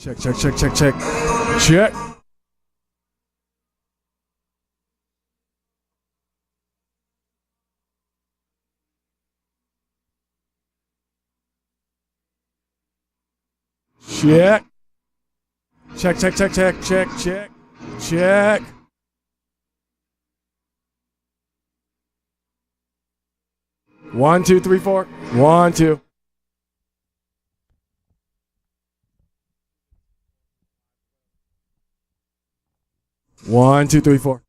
Check, check, check, check, check. Check. Check. Check, check, check, check, check, check. Check. One, two, three, four. One, two. One, two, three, four.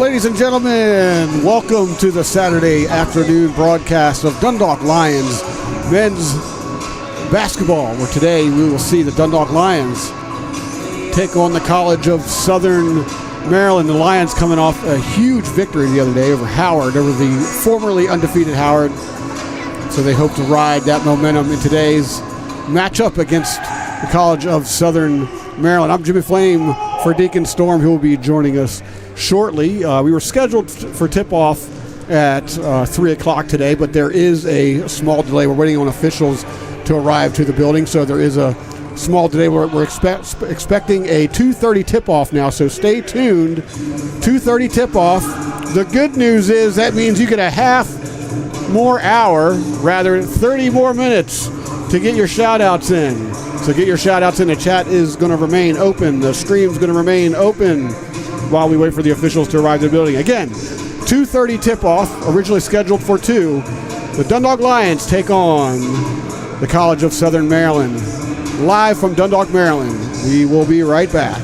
Ladies and gentlemen, welcome to the Saturday afternoon broadcast of Dundalk Lions men's basketball, where today we will see the Dundalk Lions take on the College of Southern Maryland. The Lions coming off a huge victory the other day over Howard, over the formerly undefeated Howard. So they hope to ride that momentum in today's matchup against the College of Southern Maryland. I'm Jimmy Flame for Deacon Storm, who will be joining us shortly. We were scheduled for tip-off at 3 o'clock today, but there is a small delay. We're waiting on officials to arrive to the building, so there is a small delay. We're expecting a 2:30 tip-off now, so stay tuned. 2:30 tip-off. The good news is that means you get a half more hour, rather 30 more minutes to get your shout-outs in. So get your shout-outs in. The chat is going to remain open. The stream's going to remain open while we wait for the officials to arrive to the building. Again, 2:30 tip-off, originally scheduled for 2. The Dundalk Lions take on the College of Southern Maryland. Live from Dundalk, Maryland. We will be right back.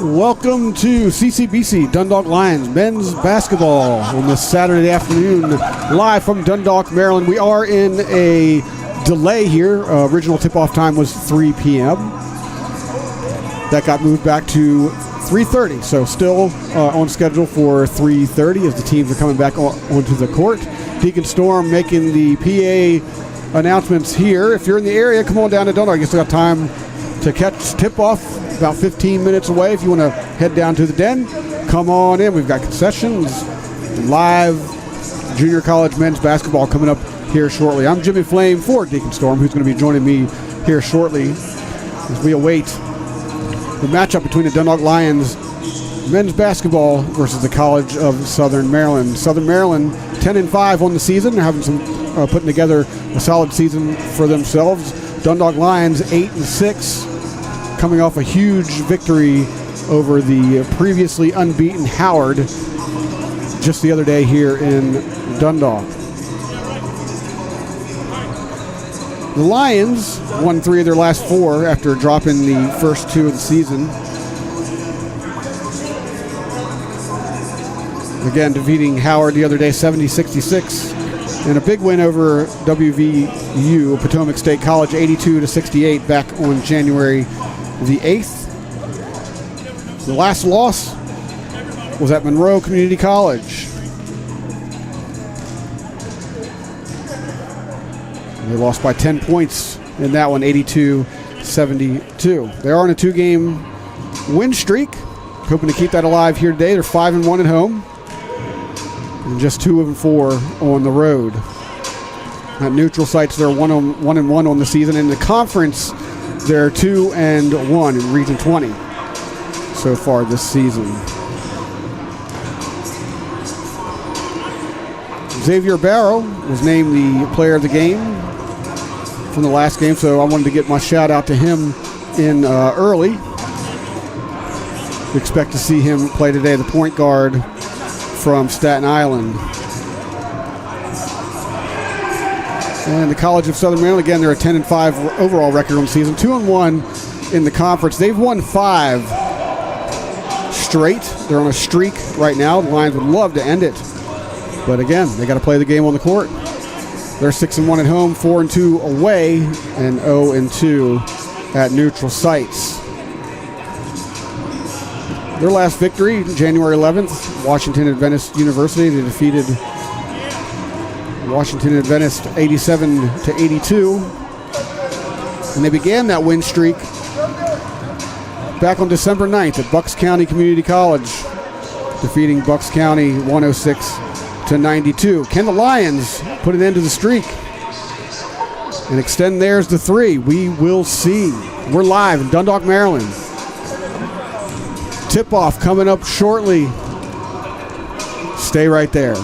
Welcome to CCBC Dundalk Lions men's basketball on this Saturday afternoon, live from Dundalk, Maryland. We are in a delay here. Original tip-off time was 3 p.m. That got moved back to 3:30, so still on schedule for 3:30 as the teams are coming back onto the court. Deacon Storm making the PA announcements here. If you're in the area, come on down to Dundalk. You still got time to catch tip-off. About 15 minutes away. If you want to head down to the den, come on in. We've got concessions, live junior college men's basketball coming up here shortly. I'm Jimmy Flame for Deacon Storm, who's going to be joining me here shortly as we await the matchup between the Dundalk Lions men's basketball versus the College of Southern Maryland. Southern Maryland 10-5 on the season. They're having some putting together a solid season for themselves. Dundalk Lions 8-6. Coming off a huge victory over the previously unbeaten Howard just the other day here in Dundalk. The Lions won 3 of their last 4 after dropping the first 2 of the season. Again, defeating Howard the other day 70-66. And a big win over WVU, Potomac State College, 82-68 back on January the 8th. The last loss was at Monroe Community College. They lost by 10 points in that one, 82-72. They are on a 2-game win streak, hoping to keep that alive here today. They're 5-1 at home and just 2-4 on the road. At neutral sites, they're 1-1 on the season. In the conference, they're 2-1 in Region 20 so far this season. Xavier Barrow was named the player of the game from the last game, so I wanted to get my shout out to him in early. We expect to see him play today, the point guard from Staten Island. And the College of Southern Maryland, again, they're a 10-5 overall record on the season, 2-1 in the conference. They've won 5 straight. They're on a streak right now. The Lions would love to end it. But again, they got to play the game on the court. They're 6-1 at home, 4-2 away, and 0-2 at neutral sites. Their last victory, January 11th, Washington Adventist University. They defeated Washington Adventist 87-82. And they began that win streak back on December 9th at Bucks County Community College, defeating Bucks County 106-92. Can the Lions put an end to the streak and extend theirs to 3? We will see. We're live in Dundalk, Maryland. Tip-off coming up shortly. Stay right there.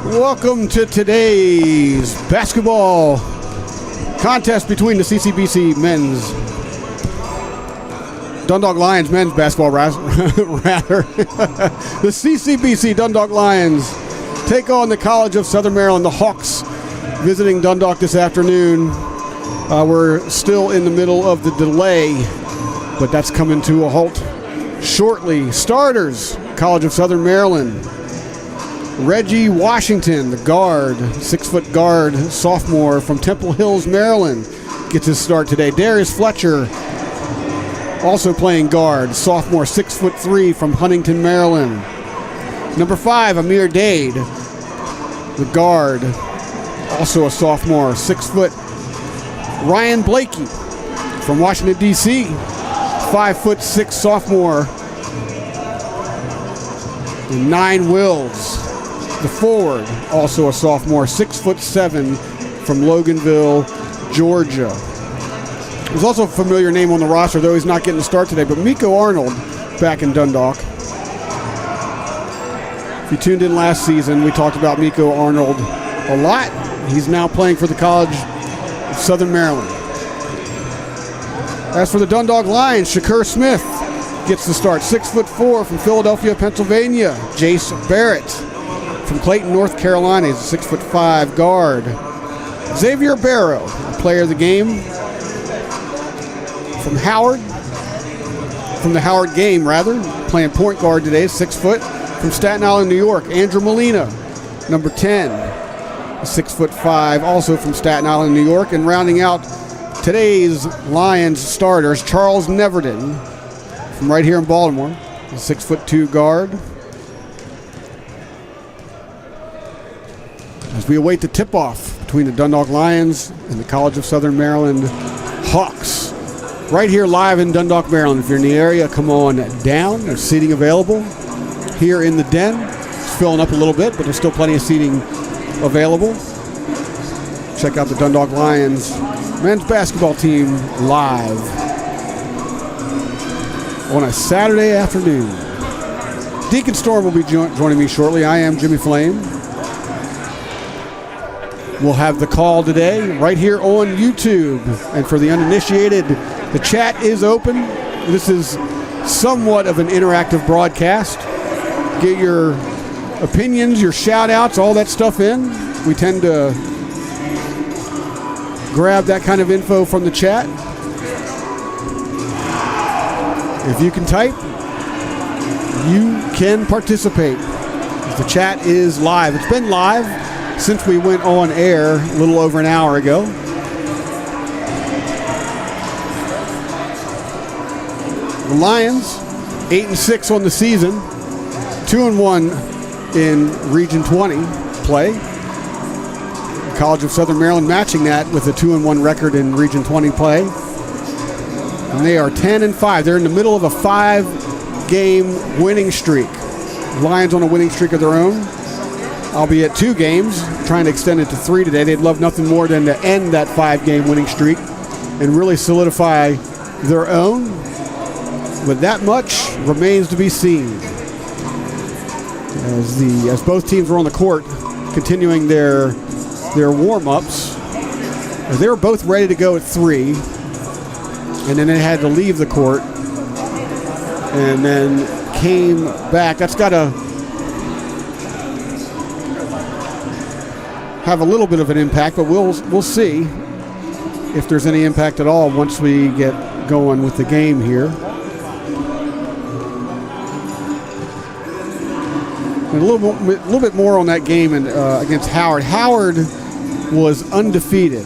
Welcome to today's basketball contest between the CCBC men's Dundalk Lions men's basketball rather. The CCBC Dundalk Lions take on the College of Southern Maryland, the Hawks, visiting Dundalk this afternoon. We're still in the middle of the delay, but that's coming to a halt shortly. Starters, College of Southern Maryland. Reggie Washington, the guard, 6-foot guard, sophomore from Temple Hills, Maryland, gets his start today. Darius Fletcher, also playing guard, sophomore, 6'3" from Huntington, Maryland. Number 5, Amir Dade, the guard, also a sophomore, 6 foot. Ryan Blakey from Washington, D.C., 5'6" sophomore. And 9 Wills, the forward, also a sophomore, 6'7" from Loganville, Georgia. There's also a familiar name on the roster, though he's not getting the start today, but Miko Arnold back in Dundalk. If you tuned in last season, we talked about Miko Arnold a lot. He's now playing for the College of Southern Maryland. As for the Dundalk Lions, Shakur Smith gets the start, 6'4" from Philadelphia, Pennsylvania. Jace Barrett from Clayton, North Carolina, he's a 6'5" guard. Xavier Barrow, a player of the game, from the Howard game, playing point guard today, 6 foot, from Staten Island, New York. Andrew Molina, number 10, 6'5", also from Staten Island, New York. And rounding out today's Lions starters, Charles Neverton, from right here in Baltimore, a 6'2" guard. As we await the tip-off between the Dundalk Lions and the College of Southern Maryland Hawks. Right here live in Dundalk, Maryland. If you're in the area, come on down. There's seating available here in the den. It's filling up a little bit, but there's still plenty of seating available. Check out the Dundalk Lions men's basketball team live on a Saturday afternoon. Deacon Storm will be joining me shortly. I am Jimmy Flame. We'll have the call today right here on YouTube. And for the uninitiated, the chat is open. This is somewhat of an interactive broadcast. Get your opinions, your shout-outs, all that stuff in. We tend to grab that kind of info from the chat. If you can type, you can participate. The chat is live. It's been live since we went on air a little over an hour ago. The Lions, 8-6 on the season, 2-1 in Region 20 play. The College of Southern Maryland matching that with a 2-1 record in Region 20 play. And they are 10-5. They're in the middle of a 5-game winning streak. Lions on a winning streak of their own. I'll be at 2 games, trying to extend it to 3 today. They'd love nothing more than to end that 5-game winning streak and really solidify their own. But that much remains to be seen. As both teams were on the court, continuing their warm-ups, they were both ready to go at 3, and then they had to leave the court, and then came back. That's got to have a little bit of an impact, but we'll see if there's any impact at all once we get going with the game here. And a little bit more on that game against Howard. Howard was undefeated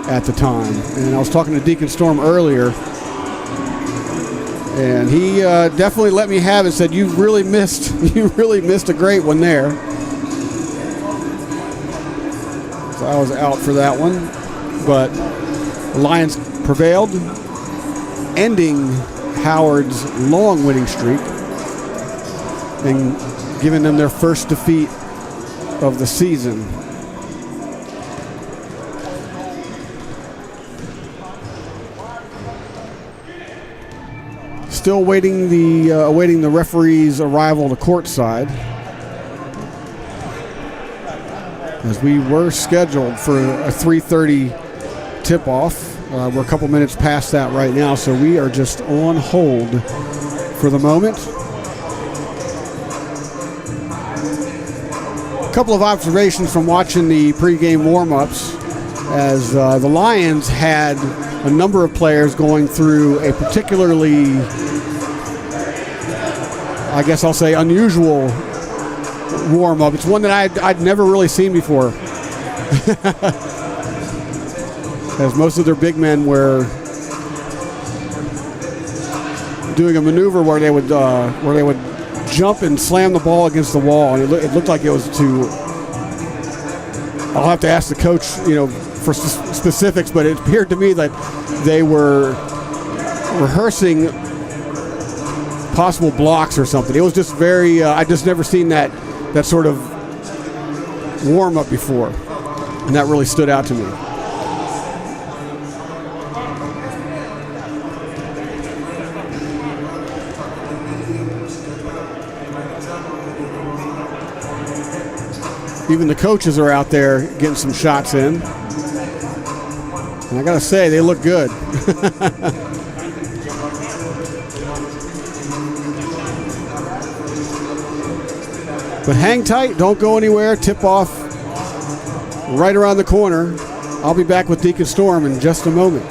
at the time, and I was talking to Deacon Storm earlier, and he definitely let me have it. Said you really missed a great one there. So I was out for that one, but the Lions prevailed, ending Howard's long winning streak and giving them their first defeat of the season. Still awaiting the referee's arrival to courtside. as we were scheduled for a 3:30 tip-off. We're a couple minutes past that right now, so we are just on hold for the moment. A couple of observations from watching the pregame warm-ups, as the Lions had a number of players going through a particularly, I guess I'll say, unusual warm-up. It's one that I'd never really seen before. As most of their big men were doing a maneuver where they would jump and slam the ball against the wall, and it looked like it was to. I'll have to ask the coach, for specifics, but it appeared to me that they were rehearsing possible blocks or something. It was just very. I just never seen that sort of warm up before, and that really stood out to me. Even the coaches are out there getting some shots in. And I got to say, they look good. But hang tight. Don't go anywhere. Tip off right around the corner. I'll be back with Deacon Storm in just a moment.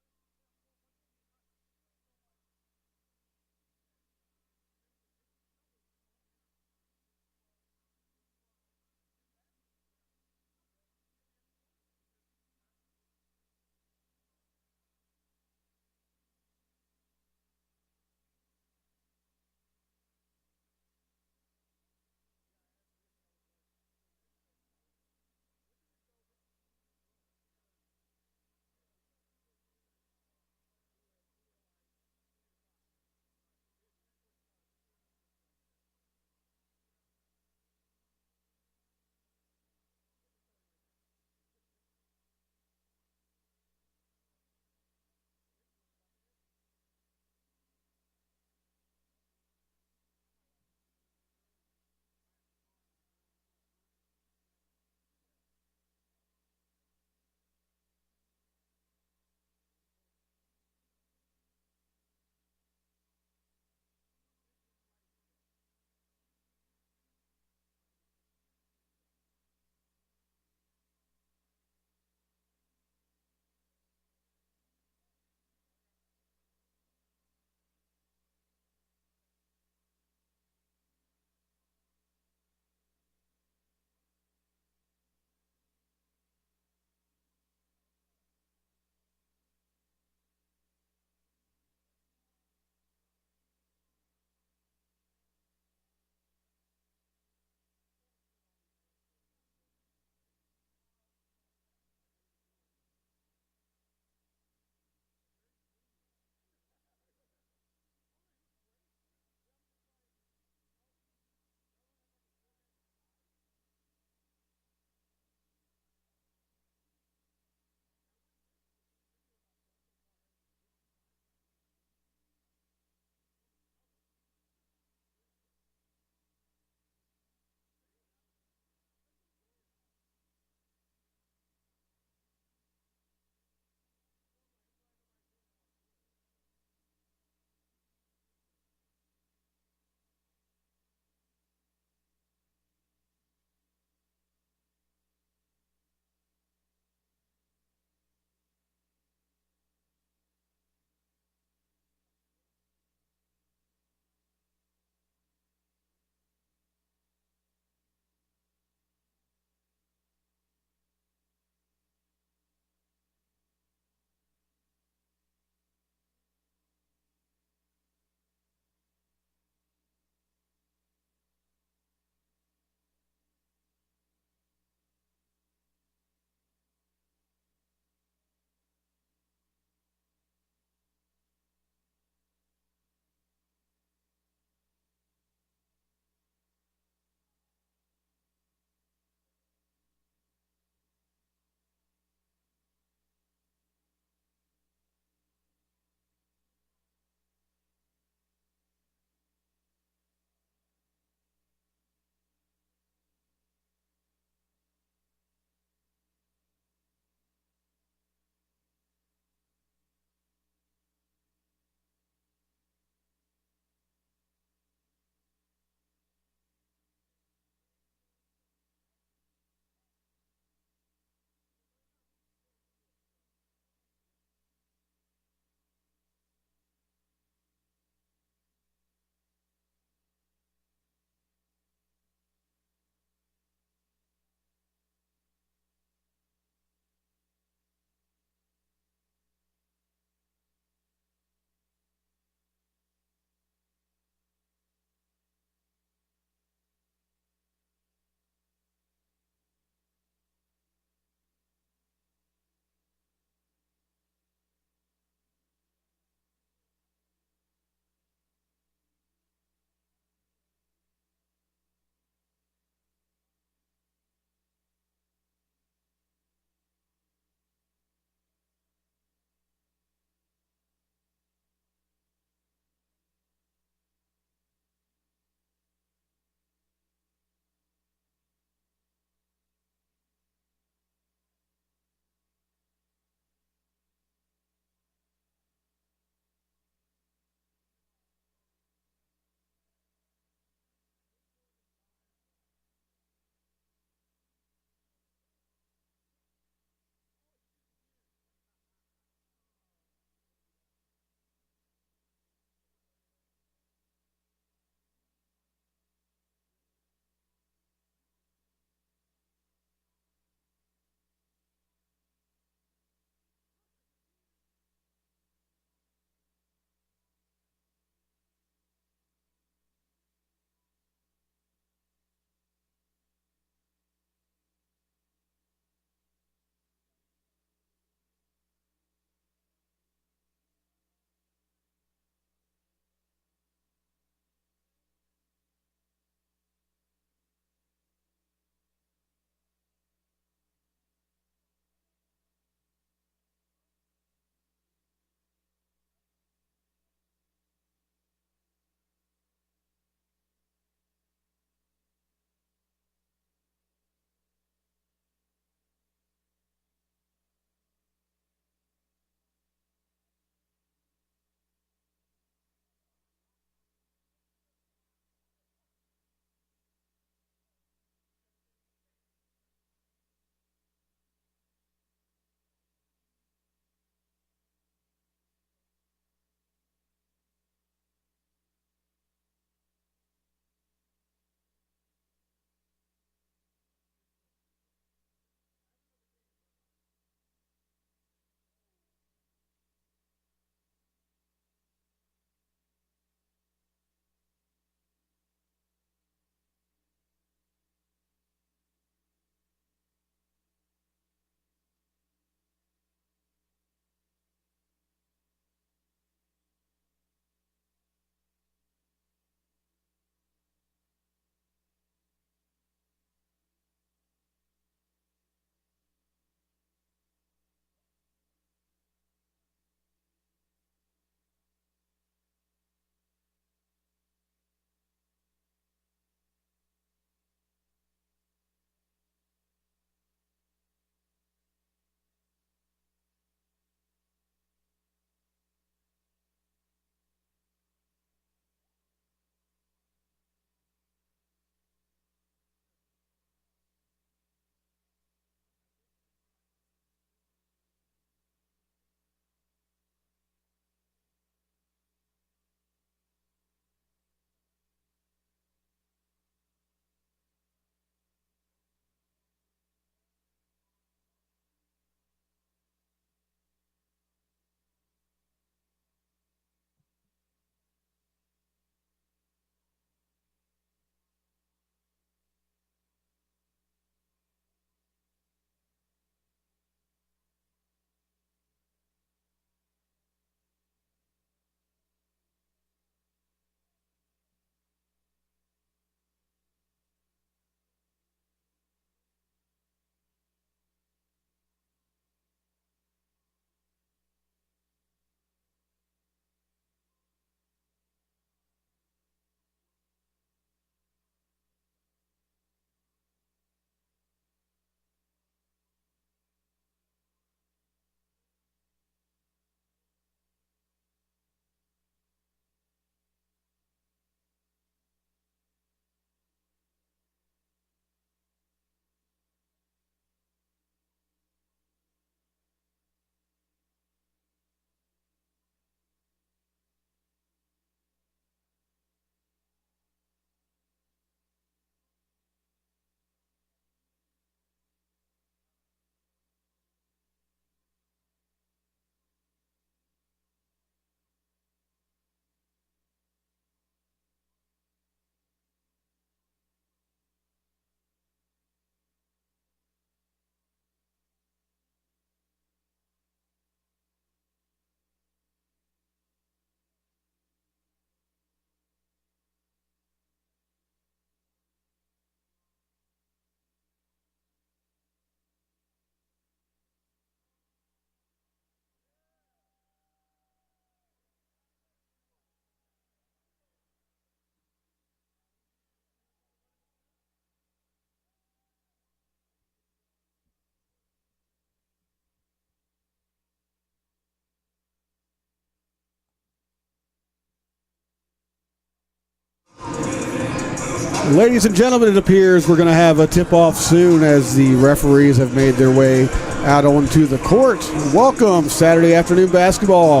Ladies and gentlemen, it appears we're going to have a tip-off soon as the referees have made their way out onto the court. Welcome, Saturday afternoon basketball.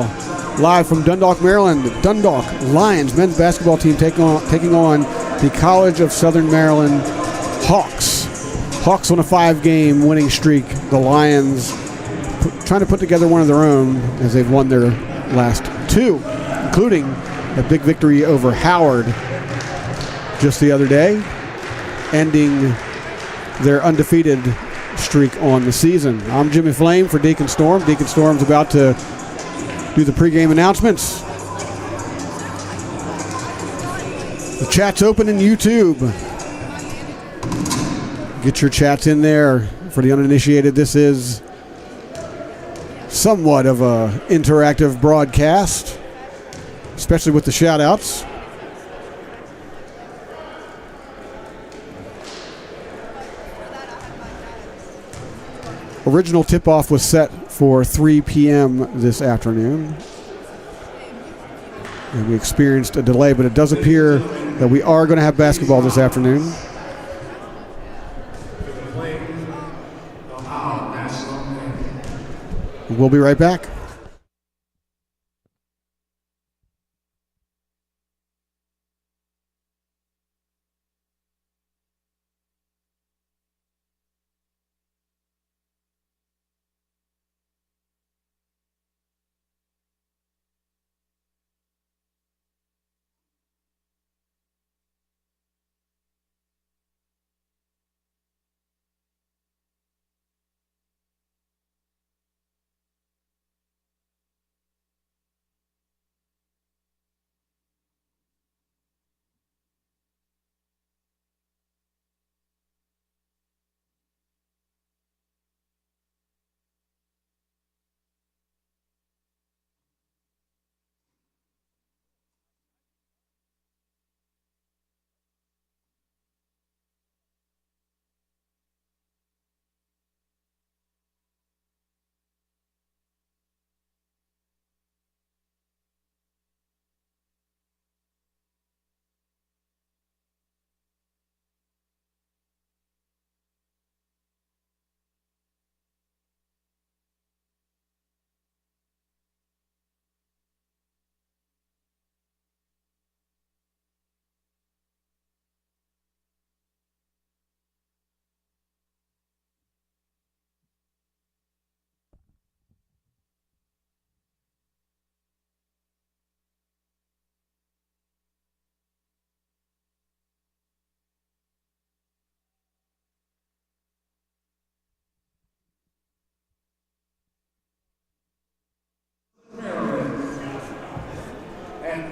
Live from Dundalk, Maryland, the Dundalk Lions men's basketball team taking on the College of Southern Maryland Hawks. Hawks on a 5-game winning streak. The Lions trying to put together one of their own as they've won their last 2, including a big victory over Howard just the other day, ending their undefeated streak on the season. I'm Jimmy Flame for Deacon Storm. Deacon Storm's about to do the pregame announcements. The chat's open in YouTube. Get your chats in there. For the uninitiated, this is somewhat of a interactive broadcast, especially with the shout-outs. Original tip-off was set for 3 p.m. this afternoon. And we experienced a delay, but it does appear that we are going to have basketball this afternoon. We'll be right back.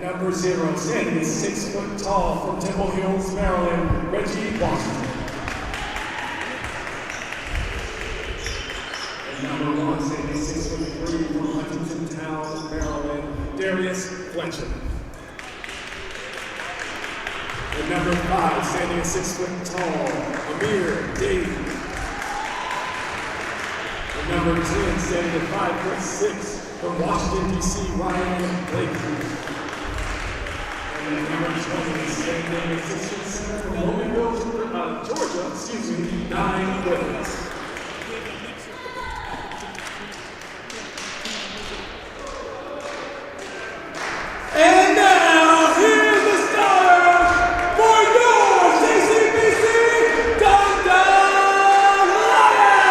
Number 0, standing is 6 foot tall from Temple Hills, Maryland, Reggie Washington. And number 1, standing 6 foot 3 from Huntington Town, Maryland, Darius Fletcher. And number 5, standing at 6 foot tall, Amir Davey. And number 10, standing at 5'6", from Washington, D.C., Ryan Blakey. And number 20, standing at 6 foot 7 from Loganville, Georgia, 9 Williams. And now, here's the starters for your CCBC Dundalk Lions!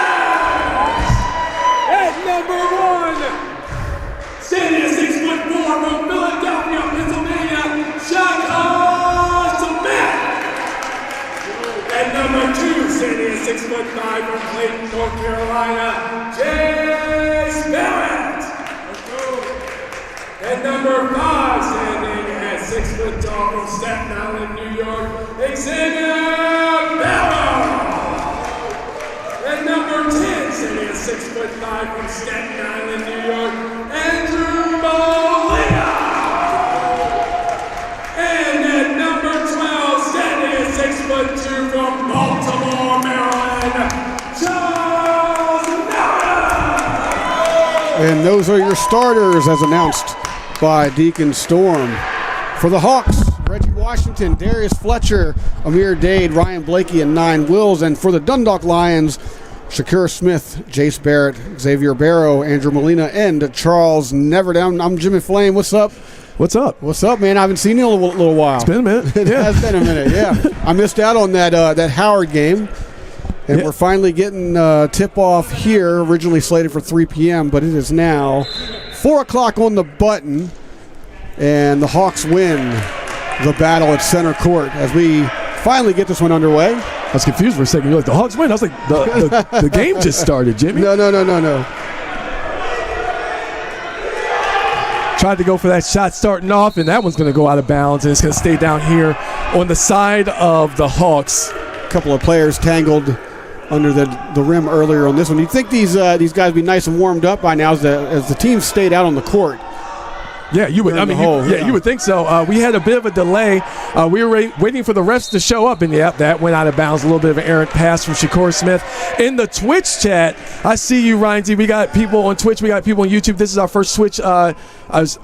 At number 1, standing at 6 foot 4 from Philadelphia, Pennsylvania, Shaka Smith. At number 2, standing at 6 foot 5 from Clayton, North Carolina, Jay Barrett. And number 5, standing at 6 foot tall from Staten Island, New York, Xavier Barrow. And number 10, standing at 6 foot 5 from Staten Island, New York, Andrew Molina. And at number 12, standing at 6 foot 2 from Baltimore, Maryland, Charles Miller. And those are your starters as announced by Deacon Storm. For the Hawks, Reggie Washington, Darius Fletcher, Amir Dade, Ryan Blakey, and 9 Wills. And for the Dundalk Lions, Shakur Smith, Jace Barrett, Xavier Barrow, Andrew Molina, and Charles Neverdown. I'm Jimmy Flame. What's up? What's up? What's up, man? I haven't seen you in a little while. It's been a minute. It has been a minute, yeah. I missed out on that Howard game. And we're finally getting tip-off here, originally slated for 3 p.m., but it is now 4 o'clock on the button, and the Hawks win the battle at center court as we finally get this one underway. I was confused for a second. You're like, the Hawks win? I was like, the game just started, Jimmy. No. Tried to go for that shot starting off, and that one's going to go out of bounds, and it's going to stay down here on the side of the Hawks. A couple of players tangled under the rim earlier on this one. You'd think these guys would be nice and warmed up by now as the team stayed out on the court. Yeah, you would. I mean, you would think so. We had a bit of a delay. We were waiting for the refs to show up, and that went out of bounds. A little bit of an errant pass from Shakur Smith. In the Twitch chat, I see you, Ryan T. We got people on Twitch. We got people on YouTube. This is our first Twitch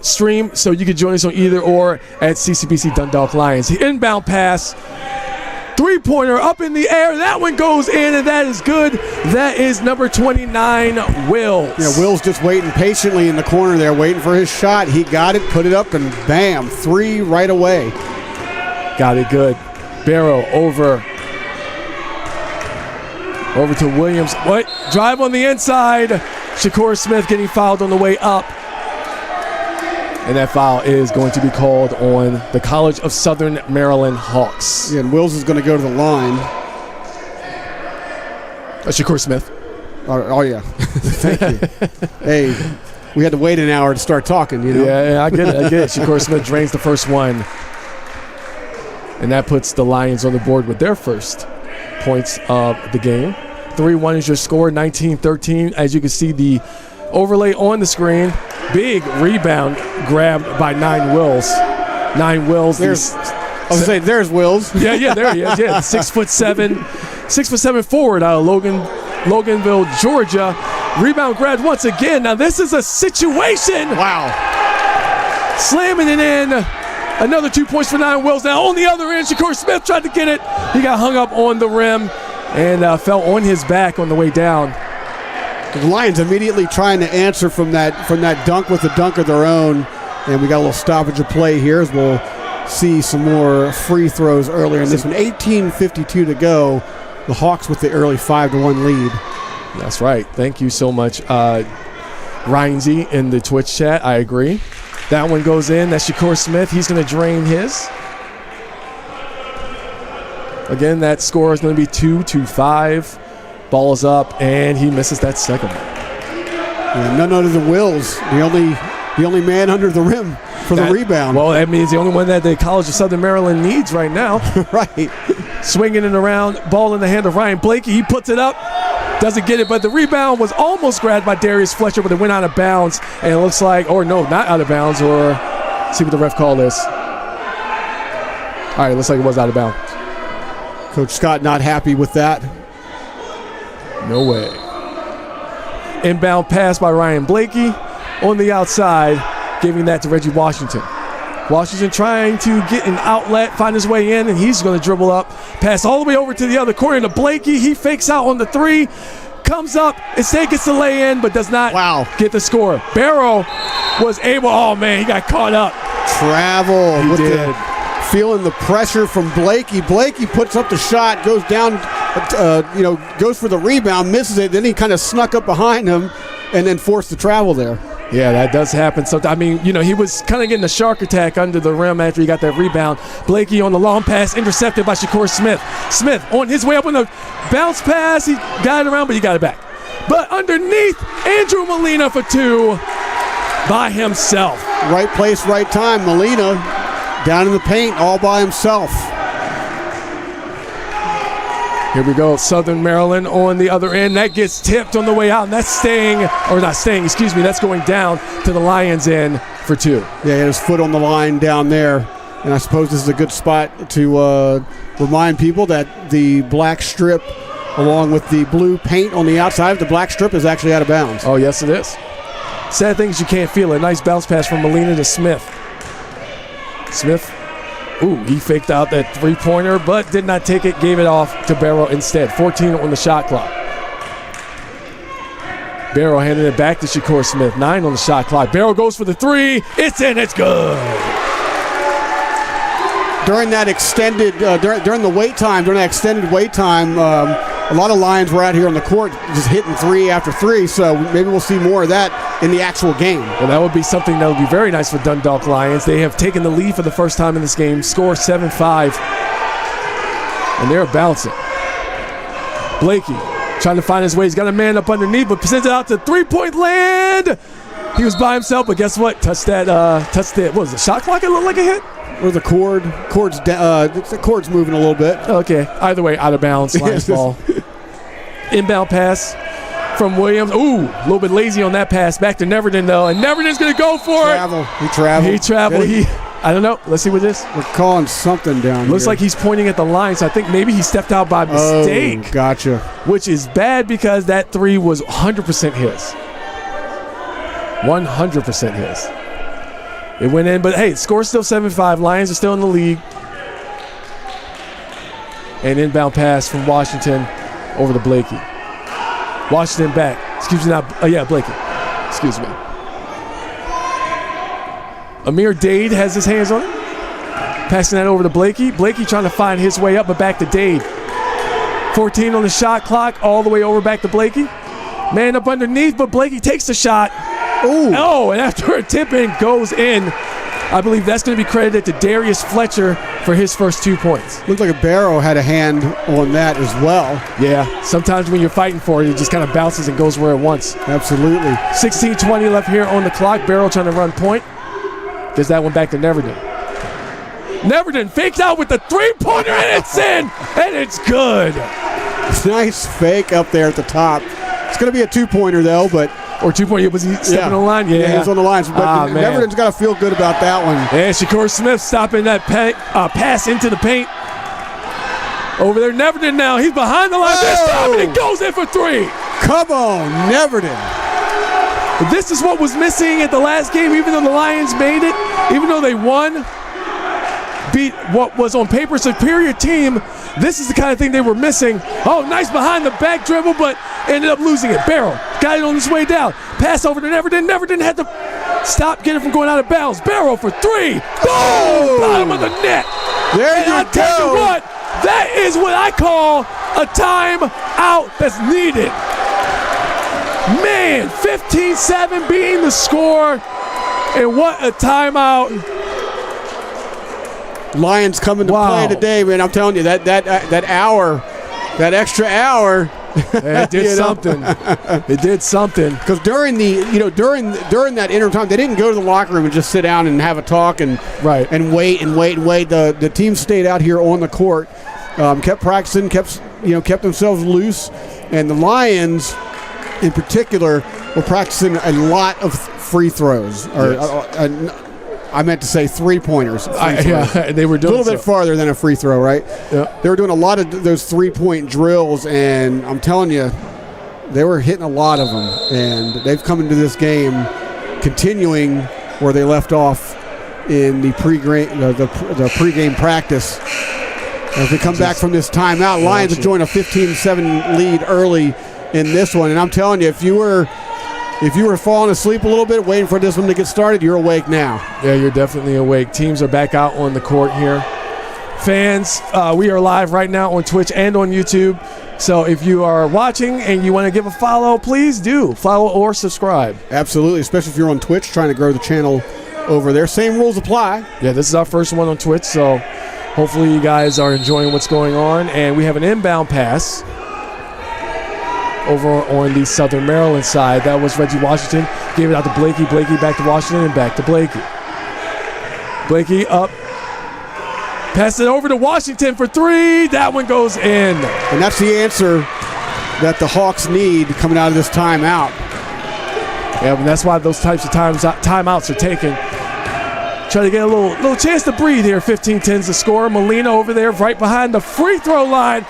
stream, so you can join us on either or at CCBC Dundalk Lions. The inbound pass. Three-pointer up in the air. That one goes in, and that is good. That is number 29, Wills. Yeah, Wills just waiting patiently in the corner there, waiting for his shot. He got it, put it up, and bam, 3 right away. Got it good. Barrow over to Williams. What? Drive on the inside. Shakur Smith getting fouled on the way up. And that foul is going to be called on the College of Southern Maryland Hawks. Yeah, and Wills is going to go to the line. Shakur Smith. Oh yeah. Thank you. Hey, we had to wait an hour to start talking, you know? Yeah, I get it. Shakur Smith drains the first one. And that puts the Lions on the board with their first points of the game. 3-1 is your score, 19-13. As you can see, the overlay on the screen. Big rebound grabbed by 9 Wills. 9 Wills. There's Wills. Yeah, there he is. Yeah, 6'7" forward out of Loganville, Georgia. Rebound grabbed once again. Now this is a situation. Wow. Slamming it in. Another 2 points for 9 Wills. Now on the other end, Shakur Smith tried to get it. He got hung up on the rim and fell on his back on the way down. The Lions immediately trying to answer from that dunk with a dunk of their own, and we got a little stoppage of play here as we'll see some more free throws earlier in this one. 18:52 to go. The Hawks with the early 5-1 lead. That's right. Thank you so much, Ryan Z in the Twitch chat. I agree. That one goes in. That's Shakur Smith. He's going to drain his. Again, that score is going to be 2-5. Ball is up, and he misses that second one. Yeah, none other than Wills, the only man under the rim for the rebound. Well, that means the only one that the College of Southern Maryland needs right now. Right. Swinging it around, ball in the hand of Ryan Blakey. He puts it up, doesn't get it, but the rebound was almost grabbed by Darius Fletcher, but it went out of bounds, and it looks like, or no, not out of bounds, or see what the ref call is. All right, looks like it was out of bounds. Coach Scott not happy with that. No way. Inbound pass by Ryan Blakey on the outside, giving that to Reggie Washington. Washington trying to get an outlet, find his way in, and he's going to dribble up, pass all the way over to the other corner to Blakey. He fakes out on the 3, comes up, instead gets the lay in, but does not get the score. Barrow was able, oh man, he got caught up. Travel. He did. Feeling the pressure from Blakey. Blakey puts up the shot, goes down, goes for the rebound, misses it, then he kind of snuck up behind him and then forced the travel there. Yeah, that does happen. So, I mean, he was kind of getting a shark attack under the rim after he got that rebound. Blakey on the long pass, intercepted by Shakur Smith. Smith on his way up on the bounce pass. He got it around, but he got it back. But underneath, Andrew Molina for 2 by himself. Right place, right time. Molina down in the paint all by himself. Here we go, Southern Maryland on the other end. That gets tipped on the way out, and that's that's going down to the Lions end for 2. Yeah, he had his foot on the line down there, and I suppose this is a good spot to remind people that the black strip, along with the blue paint on the outside, the black strip is actually out of bounds. Oh, yes, it is. Sad thing is you can't feel it. Nice bounce pass from Molina to Smith. Smith Ooh, he faked out that three-pointer, but did not take it, gave it off to Barrow instead. 14 on the shot clock. Barrow handed it back to Shakur Smith. 9 on the shot clock. Barrow goes for the three. It's in. It's good. During that extended, during the wait time, during that extended wait time, a lot of Lions were out here on the court just hitting three after three, so maybe we'll see more of that in the actual game. Well, that would be something that would be very nice for Dundalk Lions. They have taken the lead for the first time in this game, score 7-5, and they're bouncing. Blakey trying to find his way. He's got a man up underneath, but sends it out to three-point land. He was by himself, but guess what? Touched that, what was it, shot clock? It looked like a hit? Or the the cord's moving a little bit. Okay, either way, out of bounds, Lions ball. Inbound pass from Williams. Ooh, a little bit lazy on that pass. Back to Neverton, though, and Neverton's going to go for it. He traveled. I don't know. Let's see what this. We're calling something down here. Looks like he's pointing at the line, so I think maybe he stepped out by mistake. Oh, gotcha. Which is bad because that three was 100% his. 100% his. It went in, but hey, score's still 7-5. Lions are still in the league. An inbound pass from Washington over to Blakey. Washington back. Excuse me, Blakey. Excuse me. Amir Dade has his hands on it. Passing that over to Blakey. Blakey trying to find his way up, but back to Dade. 14 on the shot clock, all the way over back to Blakey. Man up underneath, but Blakey takes the shot. Ooh. Oh, and after a tip-in goes in, I believe that's going to be credited to Darius Fletcher for his first 2 points. Looked like a Barrow had a hand on that as well. Yeah, sometimes when you're fighting for it, it just kind of bounces and goes where it wants. Absolutely. 16:20 left here on the clock. Barrow trying to run point. Gets that one back to Neverton. Neverton fakes out with the three-pointer, and it's in, and it's good. Nice fake up there at the top. It's going to be a two-pointer, though, but... Or 2-point, was he stepping on the line? Yeah, he's on the line. But Neverton's got to feel good about that one. And Shakur Smith stopping that pass into the paint. Over there, Neverton now. He's behind the line. This time, and it goes in for three. Come on, Neverton. This is what was missing at the last game, even though the Lions made it, even though they won, beat what was on paper a superior team. This is the kind of thing they were missing. Oh, nice behind the back dribble, but ended up losing it. Barrow got it on his way down. Pass over to Neverton. Neverton had to stop, get it from going out of bounds. Barrow for three. Boom! Bottom of the net. There you go. I'll tell you what, that is what I call a timeout that's needed. Man, 15-7 being the score, and what a timeout. Lions coming to play today, man. I'm telling you, that hour, that extra hour, it did something. It did something. Because during that interim time, they didn't go to the locker room and just sit down and have a talk and wait. The team stayed out here on the court, kept practicing, kept themselves loose, and the Lions, in particular, were practicing a lot of free throws. I meant to say three-pointers. They were doing a little bit farther than a free throw, right? Yeah. They were doing a lot of those three-point drills, and I'm telling you, they were hitting a lot of them. And they've come into this game continuing where they left off in the pregame practice. As they come back from this timeout, Lions have joined a 15-7 lead early in this one. And I'm telling you, if you were falling asleep a little bit, waiting for this one to get started, you're awake now. Yeah, you're definitely awake. Teams are back out on the court here. Fans, we are live right now on Twitch and on YouTube. So if you are watching and you want to give a follow, please do. Follow or subscribe. Absolutely, especially if you're on Twitch trying to grow the channel over there. Same rules apply. Yeah, this is our first one on Twitch, so hopefully you guys are enjoying what's going on. And we have an inbound pass over on the Southern Maryland side. That was Reggie Washington. Gave it out to Blakey. Blakey back to Washington and back to Blakey. Blakey up. Pass it over to Washington for three. That one goes in. And that's the answer that the Hawks need coming out of this timeout. Yeah, but that's why those types of timeouts are taken. Try to get a little chance to breathe here. 15-10's the score. Molina over there right behind the free throw line.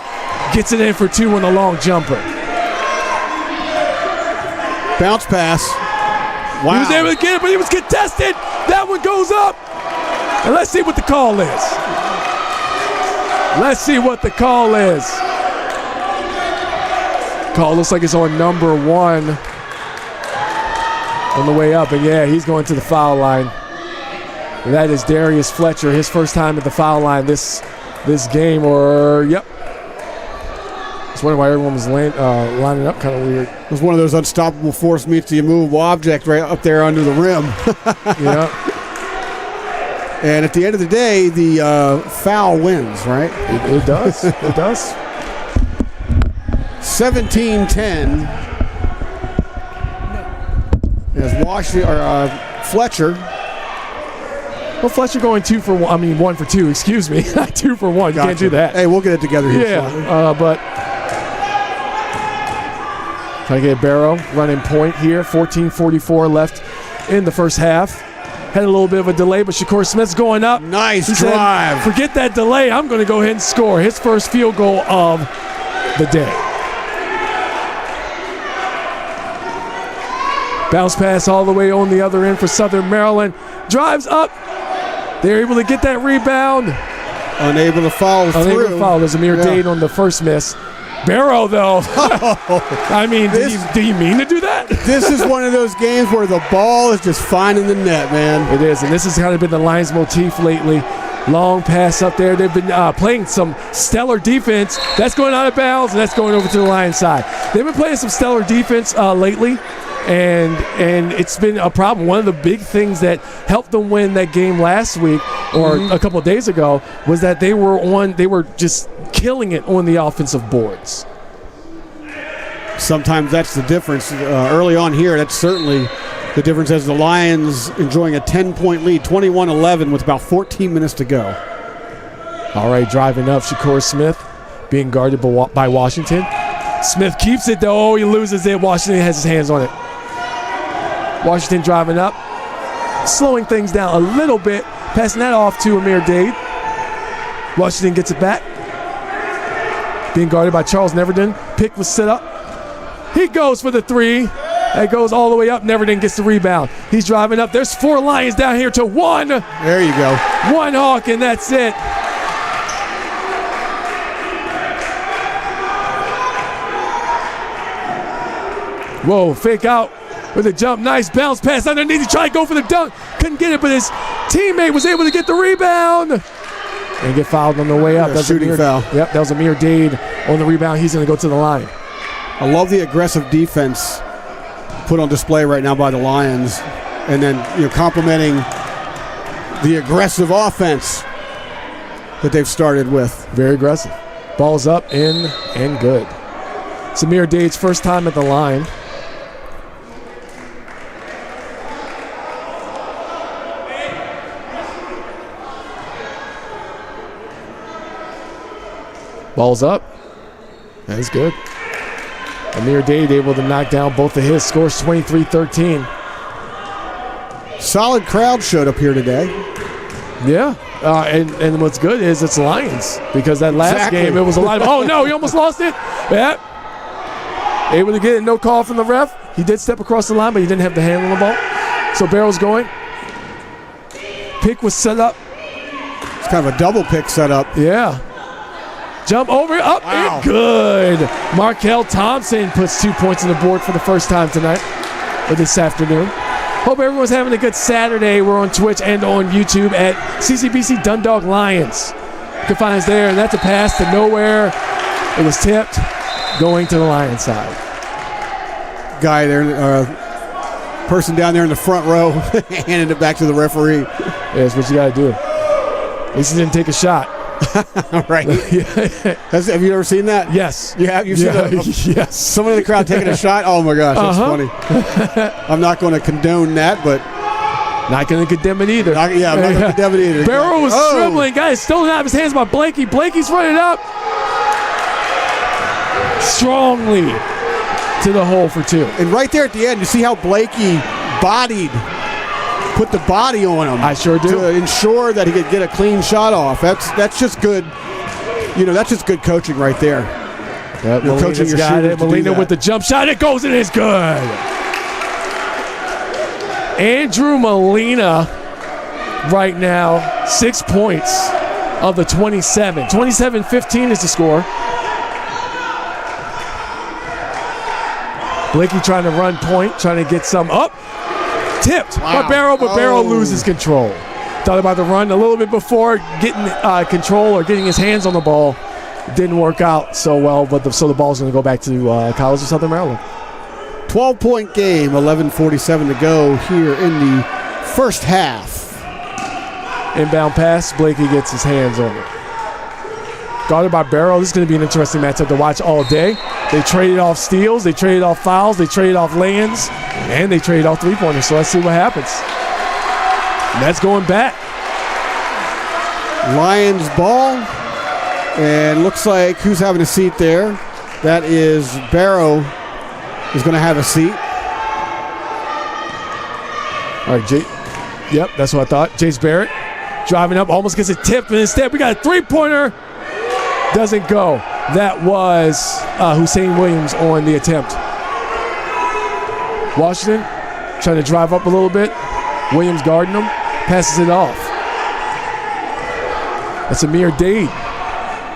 Gets it in for two on the long jumper. Bounce pass. Wow. He was able to get it, but he was contested. That one goes up. And let's see what the call is. Let's see what the call is. Call looks like it's on number 1 on the way up. And, yeah, he's going to the foul line. And that is Darius Fletcher, his first time at the foul line this game. Yep. I was wondering why everyone was lining up kind of weird. It was one of those unstoppable force meets the immovable object right up there under the rim. Yeah. And at the end of the day, the foul wins, right? It does. It does. 17-10. As Fletcher. Well, Fletcher going 1 for 2, excuse me. 2 for 1. You can't do that. Hey, we'll get it together here. Yeah, but trying to get Barrow running point here. 14:44 left in the first half. Had a little bit of a delay, but Shakur Smith's going up. Nice drive. Said, forget that delay. I'm going to go ahead and score his first field goal of the day. Bounce pass all the way on the other end for Southern Maryland. Drives up. They're able to get that rebound. Unable to follow through. Unable to follow. There's Amir Dade on the first miss. Barrow, though. I mean, did he mean to do that? This is one of those games where the ball is just finding the net, man. It is, and this has kind of been the Lions' motif lately. Long pass up there. They've been playing some stellar defense. That's going out of bounds, and that's going over to the Lions' side. They've been playing some stellar defense lately, and it's been a problem. One of the big things that helped them win that game last week or a couple of days ago was that they were just killing it on the offensive boards. Sometimes that's the difference. Early on here, that's certainly the difference as the Lions enjoying a 10-point lead, 21-11 with about 14 minutes to go. All right, driving up, Shakur Smith being guarded by Washington. Smith keeps it, though. He loses it. Washington has his hands on it. Washington driving up, slowing things down a little bit, passing that off to Amir Dade. Washington gets it back. Being guarded by Charles Neverton. Pick was set up. He goes for the 3. That goes all the way up. Neverton gets the rebound. He's driving up. There's 4 Lions down here to 1. There you go. 1 Hawk, and that's it. Whoa, fake out with a jump. Nice bounce pass underneath. He tried to go for the dunk. Couldn't get it, but his teammate was able to get the rebound. And get fouled on the way up. That's a shooting foul. Yep, that was Amir Dade on the rebound. He's going to go to the line. I love the aggressive defense put on display right now by the Lions. And then, complementing the aggressive offense that they've started with. Very aggressive. Ball's up, in, and good. It's Amir Dade's first time at the line. Ball's up. That is good. Amir Dade able to knock down both of his. Scores 23-13. Solid crowd showed up here today. Yeah. And what's good is it's Lions, because that last game it was a lot of, oh no, he almost lost it. Yeah. Able to get it, no call from the ref. He did step across the line, but he didn't have the hand on the ball. So Barrow's going. Pick was set up. It's kind of a double pick set up. Yeah. Jump over, up, and good. Markel Thompson puts 2 points on the board for the first time tonight or this afternoon. Hope everyone's having a good Saturday. We're on Twitch and on YouTube at CCBC Dundalk Lions. You can find us there, and that's a pass to nowhere. It was tipped, going to the Lions side. Guy there, person down there in the front row, handing it back to the referee. Yeah, that's what you got to do. At least he didn't take a shot. Right. Have you ever seen that? Yes. You have? You've seen that? Yes. Someone in the crowd taking a shot? Oh, my gosh, that's funny. I'm not going to condone that, but... Not going to condemn it either. I'm not going to condemn it either. Barrow was dribbling. Guys, stolen out of his hands by Blakey. Blakey's running up. Strongly to the hole for 2. And right there at the end, you see how Blakey put the body on him. I sure do. To ensure that he could get a clean shot off. That's just good. That's just good coaching right there. Yep, coaching your shooter. Molina with the jump shot. It goes and it's good. Andrew Molina right now, 6 points. of the 27. 27-15 is the score. Blakey trying to run point, trying to get some up. Tipped by Barrow, but Barrow loses control. Thought about the run a little bit before getting control or getting his hands on the ball. Didn't work out so well, but so the ball's going to go back to College of Southern Maryland. 12-point game, 11:47 to go here in the first half. Inbound pass, Blakey gets his hands on it. Guarded by Barrow. This is going to be an interesting matchup to watch all day. They traded off steals, they traded off fouls, they traded off lay-ins, and they traded off three-pointers. So let's see what happens. And that's going back. Lions ball, and looks like who's having a seat there? That is Barrow is going to have a seat. All right, yep, that's what I thought. Jace Barrett driving up, almost gets a tip, and instead we got a three-pointer. Doesn't go. That was Hussein Williams on the attempt. Washington trying to drive up a little bit. Williams guarding him. Passes it off. That's Amir Dade.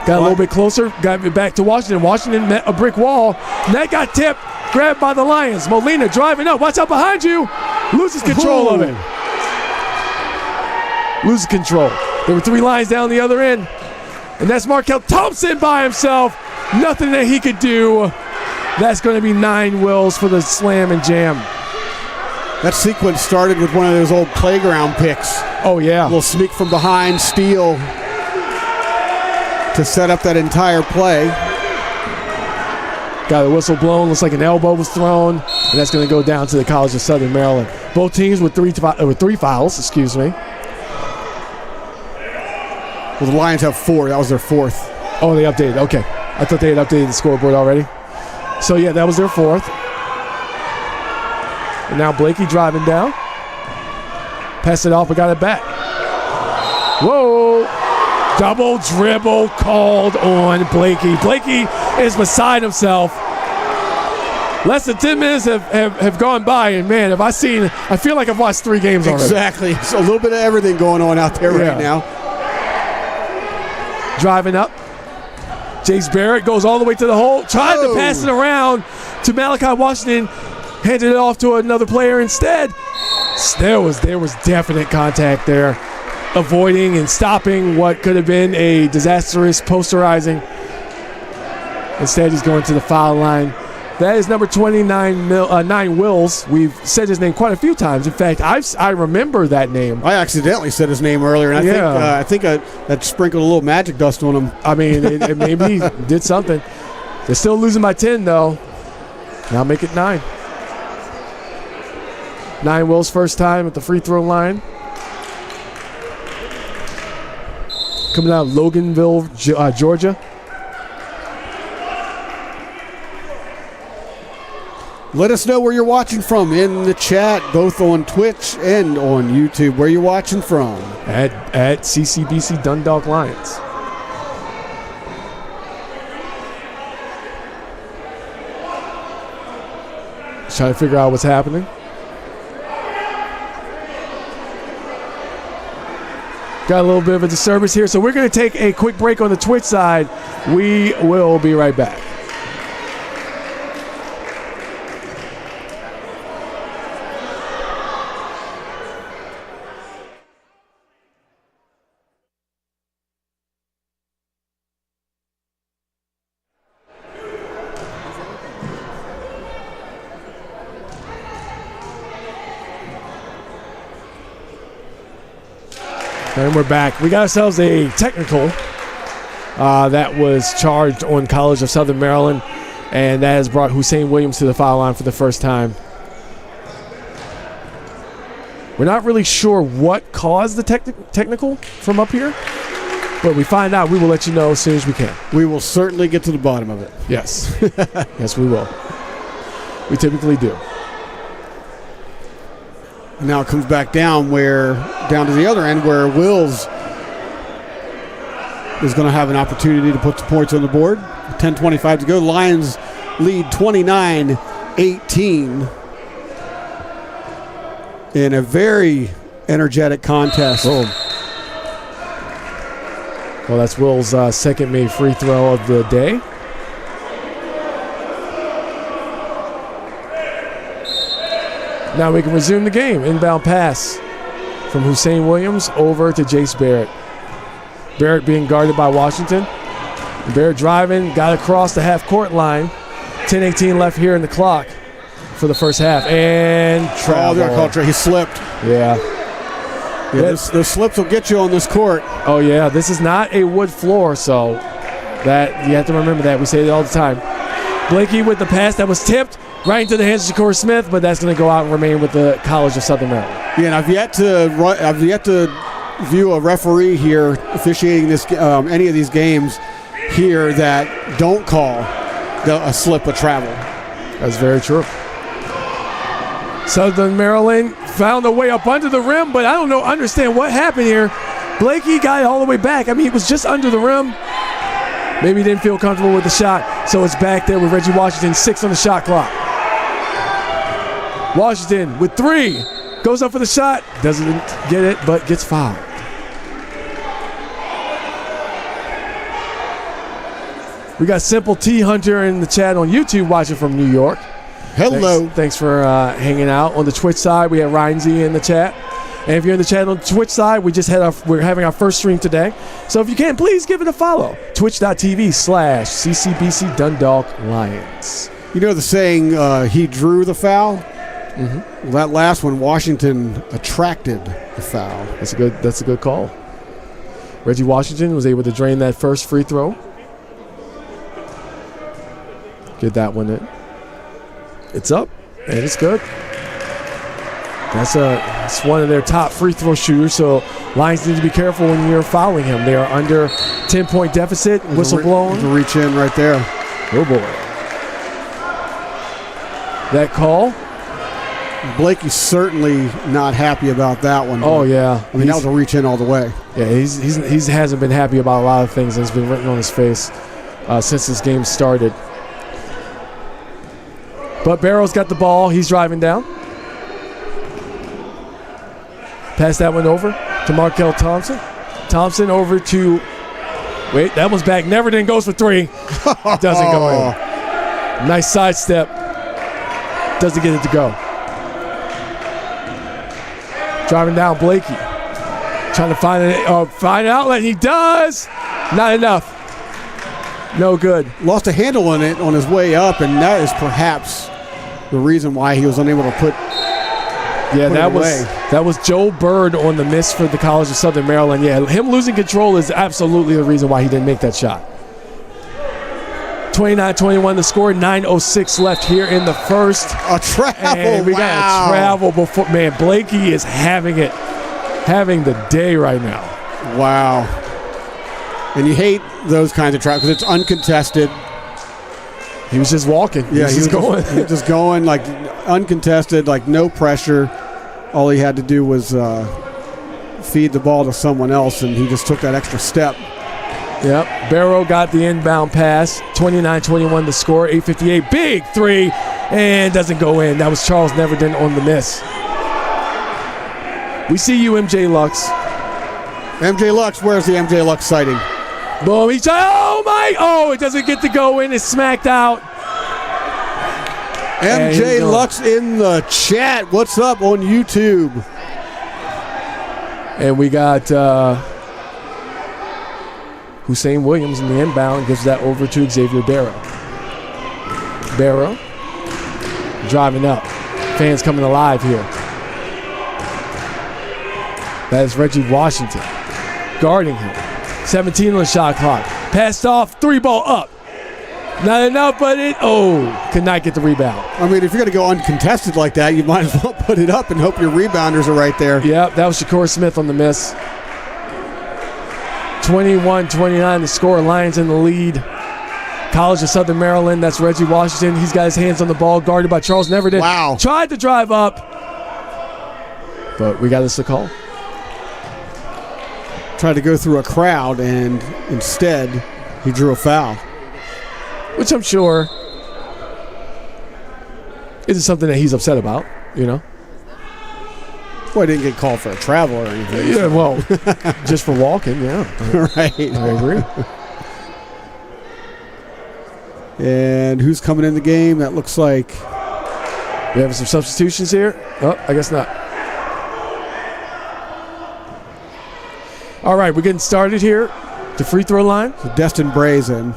Got a little bit closer. Got it back to Washington. Washington met a brick wall. And that got tipped. Grabbed by the Lions. Molina driving up. Watch out behind you. Loses control of it. Loses control. There were three Lions down the other end. And that's Markel Thompson by himself. Nothing that he could do. That's going to be 9 wills for the slam and jam. That sequence started with one of those old playground picks. Oh, yeah. A little sneak from behind, steal to set up that entire play. Got a whistle blown. Looks like an elbow was thrown. And that's going to go down to the College of Southern Maryland. Both teams with three fouls, excuse me. Well, the Lions have 4. That was their 4th. Oh, they updated. Okay. I thought they had updated the scoreboard already. So, yeah, that was their 4th. And now Blakey driving down. Passed it off, but got it back. Whoa. Double dribble called on Blakey. Blakey is beside himself. Less than 10 minutes have gone by, and man, I feel like I've watched 3 games already. Exactly. So a little bit of everything going on out there right now. Driving up. Jace Barrett goes all the way to the hole, tried to pass it around to Malachi Washington, handed it off to another player instead. There was definite contact there, avoiding and stopping what could have been a disastrous posterizing. Instead, he's going to the foul line. That is number 29, 9 Wills. We've said his name quite a few times. In fact, I remember that name. I accidentally said his name earlier, and I think that sprinkled a little magic dust on him. I mean, it maybe did something. They're still losing by 10, though. Now make it 9. 9 Wills first time at the free throw line. Coming out of Loganville, Georgia. Let us know where you're watching from in the chat, both on Twitch and on YouTube. Where you're watching from? At CCBC Dundalk Lions. Just trying to figure out what's happening. Got a little bit of a disturbance here, so we're going to take a quick break on the Twitch side. We will be right back. And we're back. We got ourselves a technical that was charged on College of Southern Maryland, and that has brought Hussein Williams to the foul line for the first time. We're not really sure what caused the technical from up here, but we find out. We will let you know as soon as we can. We will certainly get to the bottom of it. Yes. Yes, we will. We typically do. Now it comes back down to the other end where Wills is going to have an opportunity to put some points on the board. 10:25 to go. Lions lead 29-18 in a very energetic contest. Boom. Well, that's Will's second made free throw of the day. Now we can resume the game. Inbound pass from Hussein Williams over to Jace Barrett. Barrett being guarded by Washington. Barrett driving, got across the half-court line. 10:18 left here in the clock for the first half. And travel. He slipped. Yeah. Those slips will get you on this court. Oh, yeah. This is not a wood floor, so that you have to remember that. We say it all the time. Blakey with the pass that was tipped right into the hands of Shakur Smith, but that's going to go out and remain with the College of Southern Maryland. Yeah, and I've yet to view a referee here officiating this any of these games here that don't call a slip of travel. That's very true. Southern Maryland found a way up under the rim, but I don't understand what happened here. Blakey got it all the way back. I mean, it was just under the rim. Maybe he didn't feel comfortable with the shot, so it's back there with Reggie Washington, 6 on the shot clock. Washington with 3. Goes up for the shot. Doesn't get it, but gets fouled. We got Simple T Hunter in the chat on YouTube watching from New York. Hello. Thanks for hanging out. On the Twitch side, we have Ryan Z in the chat. And if you're in the chat on the Twitch side, we're having our first stream today. So if you can, please give it a follow. Twitch.tv/CCBC Dundalk Lions. You know the saying, he drew the foul? Mm-hmm. Well, that last one, Washington attracted the foul. That's a good call. Reggie Washington was able to drain that first free throw. Get that one in. It's up, and it's good. That's one of their top free throw shooters, so Lions need to be careful when you're fouling him. They are under 10-point deficit, whistle blowing. The reach in right there. Oh, boy. That call. Blakey's certainly not happy about that one. Oh, yeah. I mean, that was a reach in all the way. Yeah, he hasn't been happy about a lot of things, and it's been written on his face since this game started. But Barrow's got the ball. He's driving down. Pass that one over to Markel Thompson. Thompson over to... Wait, that one's back. Neverton goes for 3. Doesn't go in. Nice sidestep. Doesn't get it to go. Driving down Blakey. Trying to find an outlet. He does. Not enough. No good. Lost a handle on it on his way up, and that is perhaps the reason why he was unable to put that was Joe Bird on the miss for the College of Southern Maryland. Yeah, him losing control is absolutely the reason why he didn't make that shot. 29-21 the score, 9:06 left here in the first. A travel, and we got a travel before. Man, Blakey is having the day right now. Wow. And you hate those kinds of travels because it's uncontested. He was just walking. Yeah, he was just going, like uncontested, like no pressure. All he had to do was feed the ball to someone else, and he just took that extra step. Yep. Barrow got the inbound pass. 29-21 the score. 8:58. Big 3. And doesn't go in. That was Charles Neverton on the miss. We see you, MJ Lux. MJ Lux, where's the MJ Lux sighting? Boom. He shot. Oh, it doesn't get to go in. It's smacked out. MJ Lux in the chat. What's up on YouTube? And we got Hussein Williams in the inbound. Gives that over to Xavier Barrow. Barrow driving up. Fans coming alive here. That is Reggie Washington guarding him. 17 on the shot clock. Passed off. 3-ball up. Not enough, but could not get the rebound. I mean, if you're going to go uncontested like that, you might as well put it up and hope your rebounders are right there. Yep, that was Shakur Smith on the miss. 21-29 the score. Lions in the lead. College of Southern Maryland. That's Reggie Washington. He's got his hands on the ball, guarded by Charles Neverton. Wow. Tried to drive up, but we got us a call. Tried to go through a crowd, and instead he drew a foul. Which I'm sure isn't something that he's upset about, you know. Well, I didn't get called for a travel or anything. Yeah, well, just for walking, yeah. Right. I agree. And who's coming in the game? That looks like... We have some substitutions here. Oh, I guess not. All right, we're getting started here. The free throw line. So Destin Bray's in.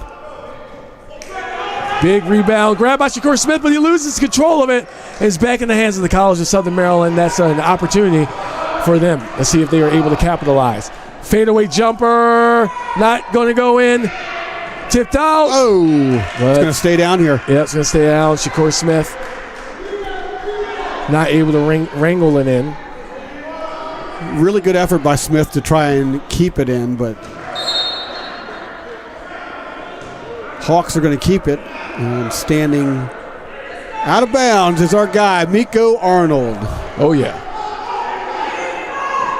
Big rebound. Grab by Shakur Smith, but he loses control of it. And it's back in the hands of the College of Southern Maryland. That's an opportunity for them. Let's see if they are able to capitalize. Fadeaway jumper. Not going to go in. Tipped out. Oh. It's going to stay down here. Yeah, it's going to stay down. Shakur Smith not able to wrangle it in. Really good effort by Smith to try and keep it in, but Hawks are going to keep it. And standing out of bounds is our guy, Miko Arnold. Oh, yeah.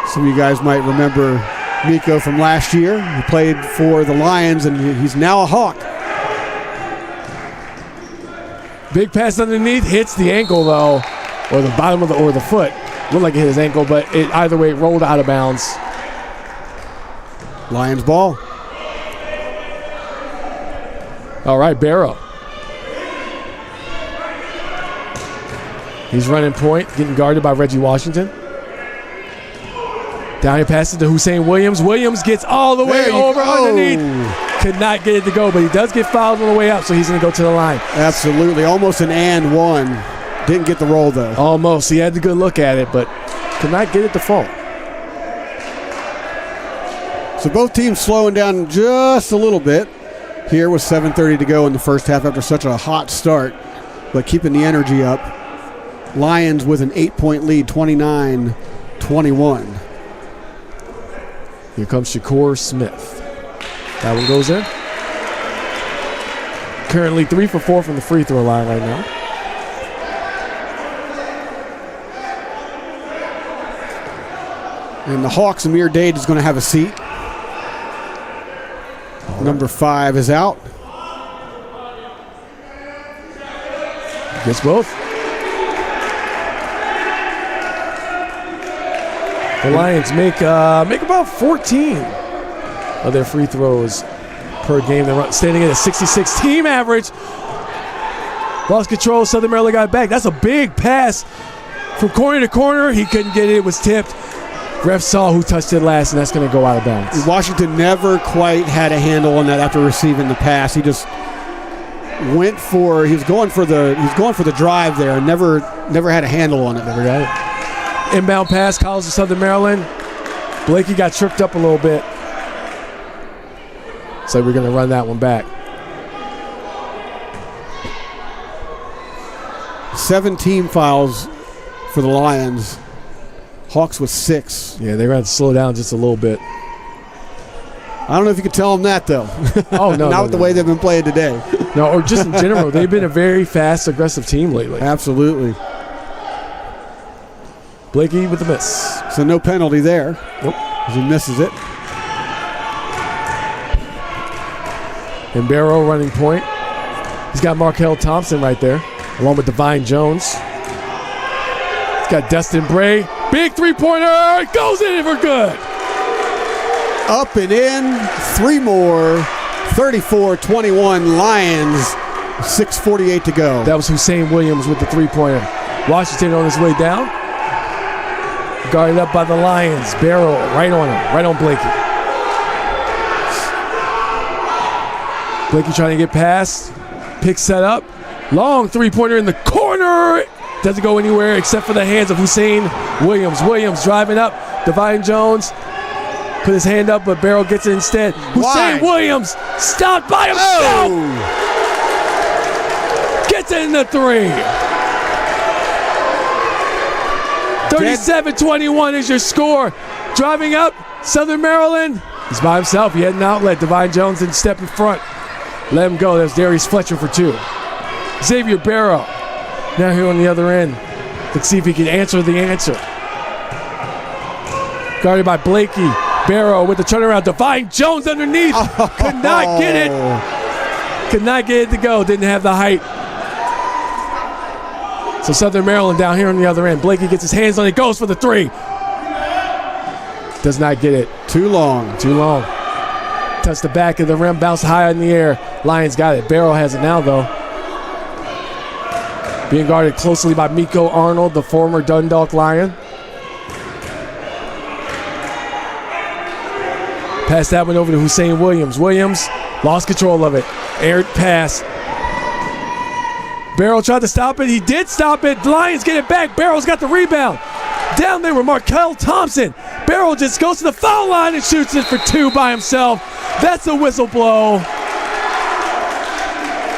Some of you guys might remember Miko from last year. He played for the Lions, and he's now a Hawk. Big pass underneath, hits the ankle, though, or the bottom of the foot. Looked like it hit his ankle, but either way, it rolled out of bounds. Lions ball. All right, Barrow. He's running point, getting guarded by Reggie Washington. Down here passes to Hussein Williams. Williams gets all the way over underneath. Could not get it to go, but he does get fouled on the way up, so he's going to go to the line. Absolutely. Almost an and one. Didn't get the roll, though. Almost. He had a good look at it, but could not get it to fall. So both teams slowing down just a little bit here with 7:30 to go in the first half after such a hot start, but keeping the energy up. Lions with an 8-point lead, 29-21. Here comes Shakur Smith. That one goes in. Currently 3 for 4 from the free throw line right now. And the Hawks, Amir Dade is going to have a seat. Right. Number 5 is out. Gets both. The Lions make about 14 of their free throws per game. They're standing at a 66 team average. Lost control. Southern Maryland got back. That's a big pass from corner to corner. He couldn't get it. It was tipped. Ref saw who touched it last, and that's going to go out of bounds. Washington never quite had a handle on that after receiving the pass. He just went for he was going for the drive there and never had a handle on it. Never got it. Inbound pass, College of Southern Maryland. Blakey got tripped up a little bit. So we're going to run that one back. 7 team fouls for the Lions. Hawks with 6. Yeah, they're going to slow down just a little bit. I don't know if you could tell them that, though. Oh, no. Not with the way they've been playing today. No, or just in general. They've been a very fast, aggressive team lately. Absolutely. Blakey with the miss. So no penalty there. Nope. As he misses it. And Barrow running point. He's got Markel Thompson right there, along with Divine Jones. He's got Destin Bray. Big three-pointer. It goes in for good. Up and in. 3 more. 34-21 Lions. 6:48 to go. That was Hussein Williams with the three-pointer. Washington on his way down. Guarded up by the Lions. Barrow right on him. Right on Blakey. Blakey trying to get past. Pick set up. Long three-pointer in the corner. Doesn't go anywhere except for the hands of Hussein Williams. Williams driving up. Divine Jones put his hand up, but Barrow gets it instead. Hussein Williams stopped by himself. Oh. Gets it in the 3. 37-21 is your score. Driving up, Southern Maryland. He's by himself. He had an outlet. Divine Jones didn't step in front. Let him go. There's Darius Fletcher for 2. Xavier Barrow now here on the other end. Let's see if he can answer the answer. Guarded by Blakey. Barrow with the turnaround. Divine Jones underneath. Could not get it. Could not get it to go. Didn't have the height. So Southern Maryland down here on the other end. Blakey gets his hands on it, goes for the three. Does not get it. Too long. Touched the back of the rim, bounced high in the air. Lions got it. Barrow has it now, though. Being guarded closely by Miko Arnold, the former Dundalk Lion. Pass that one over to Hussein Williams. Williams lost control of it. Aired pass. Barrow tried to stop it. He did stop it. The Lions get it back. Barrow's got the rebound. Down there with Markel Thompson. Barrow just goes to the foul line and shoots it for two by himself. That's a whistle blow.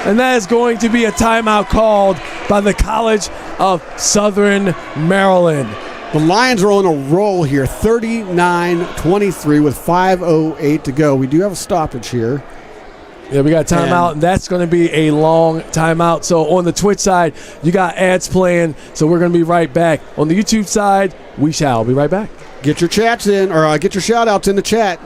And that is going to be a timeout called by the College of Southern Maryland. The Lions are on a roll here, 39-23 with 5:08 to go. We do have a stoppage here. Yeah, we got a timeout, and that's going to be a long timeout. So on the Twitch side, you got ads playing, so we're going to be right back. On the YouTube side, we shall be right back. Get your chats in, or get your shout-outs in the chat.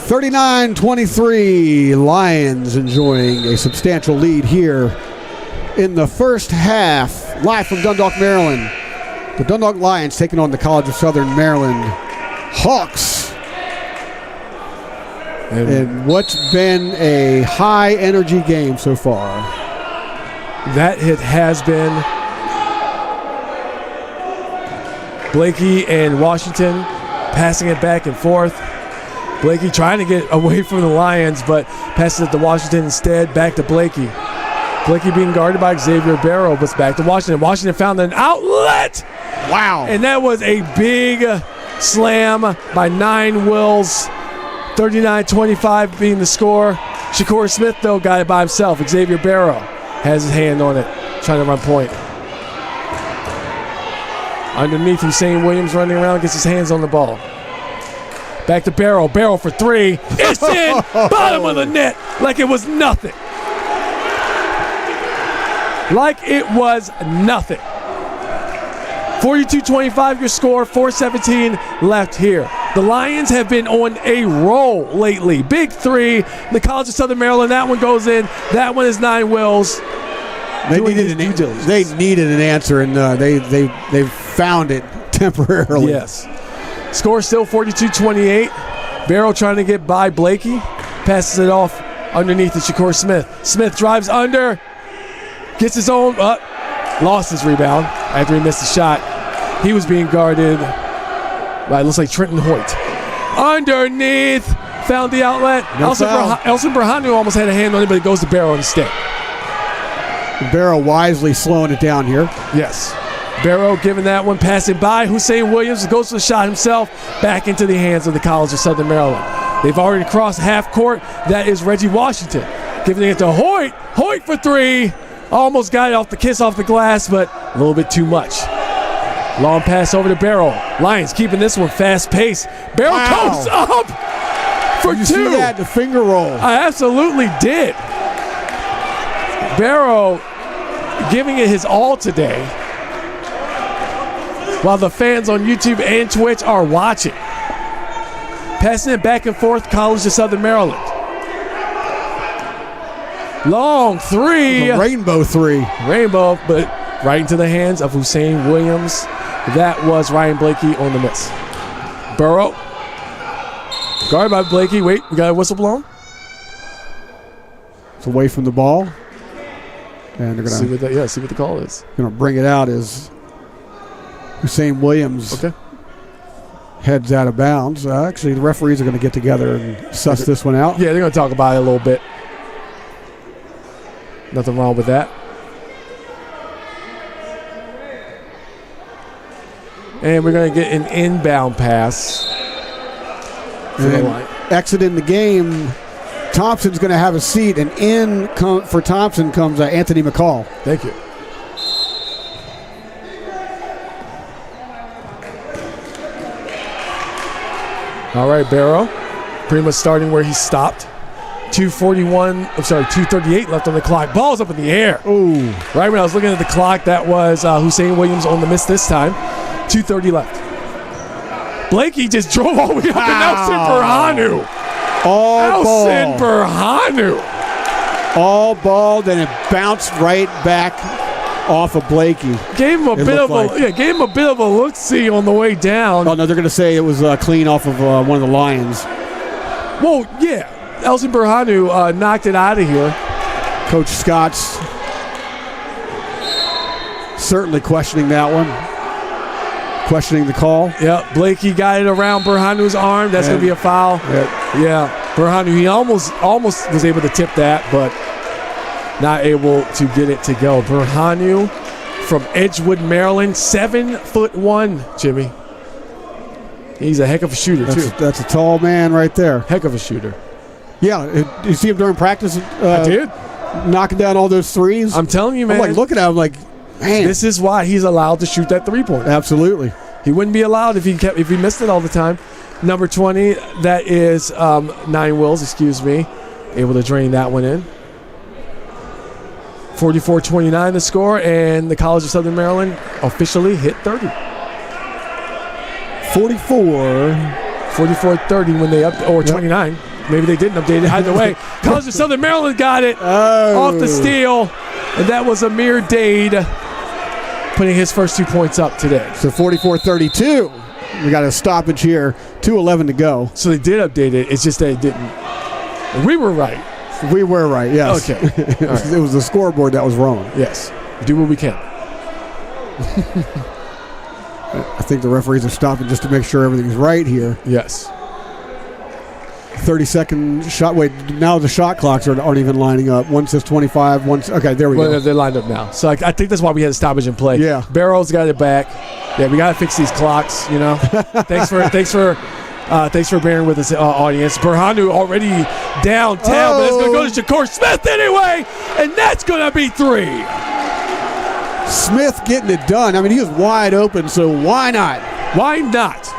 39-23, Lions enjoying a substantial lead here in the first half. Live from Dundalk, Maryland. The Dundalk Lions taking on the College of Southern Maryland Hawks. And what's been a high-energy game so far. That it has been. Blakey and Washington passing it back and forth. Blakey trying to get away from the Lions, but passes it to Washington instead. Back to Blakey. Blakey being guarded by Xavier Barrow, but it's back to Washington. Washington found an outlet. Wow. And that was a big slam by 9 Wills. 39-25 being the score. Shakur Smith, though, got it by himself. Xavier Barrow has his hand on it, trying to run point. Underneath, Hussein Williams running around, gets his hands on the ball. Back to Barrow. Barrow for three. It's in. Bottom of the net like it was nothing. Like it was nothing. 42-25 your score. 4:17 left here. The Lions have been on a roll lately. Big three. The College of Southern Maryland. That one goes in. That one is 9 Wills. They needed an answer, and they found it temporarily. Yes. Score still 42-28. Barrow trying to get by Blakey. Passes it off underneath to Shakur Smith. Smith drives under. Gets his own. Lost his rebound after he missed the shot. He was being guarded by, it looks like, Trenton Hoyt. Underneath. Found the outlet. Elson Berhanu almost had a hand on it, but it goes to Barrow instead. Barrow wisely slowing it down here. Yes. Barrow giving that one, passing by Hussein Williams, goes to the shot himself, back into the hands of the College of Southern Maryland. They've already crossed half court. That is Reggie Washington giving it to Hoyt. Hoyt for three. Almost got it off the kiss off the glass, but a little bit too much. Long pass over to Barrow. Lions keeping this one fast paced. Barrow comes up for you two. See that, the finger roll. I absolutely did. Barrow giving it his all today, while the fans on YouTube and Twitch are watching. Passing it back and forth, College of Southern Maryland. Long three. The rainbow three. Rainbow, but right into the hands of Hussein Williams. That was Ryan Blakey on the miss. Barrow. Guarded by Blakey. Wait, we got a whistle blown. It's away from the ball. And they're see what the call is. Going to bring it out as Hussein Williams. Okay. heads out of bounds. Actually, the referees are going to get together and suss this one out. Yeah, they're going to talk about it a little bit. Nothing wrong with that. And we're going to get an inbound pass. And exiting the game, Thompson's going to have a seat, and in for Thompson comes Anthony McCall. Thank you. All right, Barrow, pretty much starting where he stopped. 2:38 left on the clock. Ball's up in the air. Ooh. Right when I was looking at the clock, that was Hussein Williams on the miss this time. 2:30 left. Blakey just drove all the way up to Nelson Berhanu. Nelson Berhanu. All ball, then it bounced right back off of Blakey. Gave him a bit of a look-see on the way down. Oh no, they're going to say it was clean off of one of the Lions. Well, yeah, Nelson Berhanu knocked it out of here. Coach Scott's certainly questioning that one. Questioning the call. Yeah, Blakey got it around Berhanu's arm. That's going to be a foul. Yeah, Berhanu, he almost was able to tip that, but not able to get it to go. Berhanu from Edgewood, Maryland, 7'1", Jimmy. He's a heck of a shooter, too. That's a tall man right there. Heck of a shooter. Yeah, you see him during practice? I did. Knocking down all those threes. I'm telling you, man. I'm like looking at him like, man. This is why he's allowed to shoot that three-pointer. Absolutely. He wouldn't be allowed if he missed it all the time. Number 20, that is 9 Wills, able to drain that one in. 44-29 the score, and the College of Southern Maryland officially hit 30. 44-30 when they or 29. Maybe they didn't update it. Either way, College of Southern Maryland got it off the steal, and that was Amir Dade putting his first 2 points up today. So 44-32. We got a stoppage here. 2:11 to go. So they did update it. It's just that it didn't. We were right. We were right, yes. Okay. It was the scoreboard that was wrong. Yes. Do what we can. I think the referees are stopping just to make sure everything's right here. Yes. 30-second shot. Wait, now the shot clocks aren't even lining up. One says 25. Okay, there we go. They're lined up now. So I think that's why we had a stoppage in play. Yeah. Barrow's got it back. Yeah, we got to fix these clocks, you know. Thanks for bearing with us, audience. Berhanu already downtown, but it's going to go to Shakur Smith anyway, and that's going to be 3. Smith getting it done. I mean, he was wide open, so why not? Why not?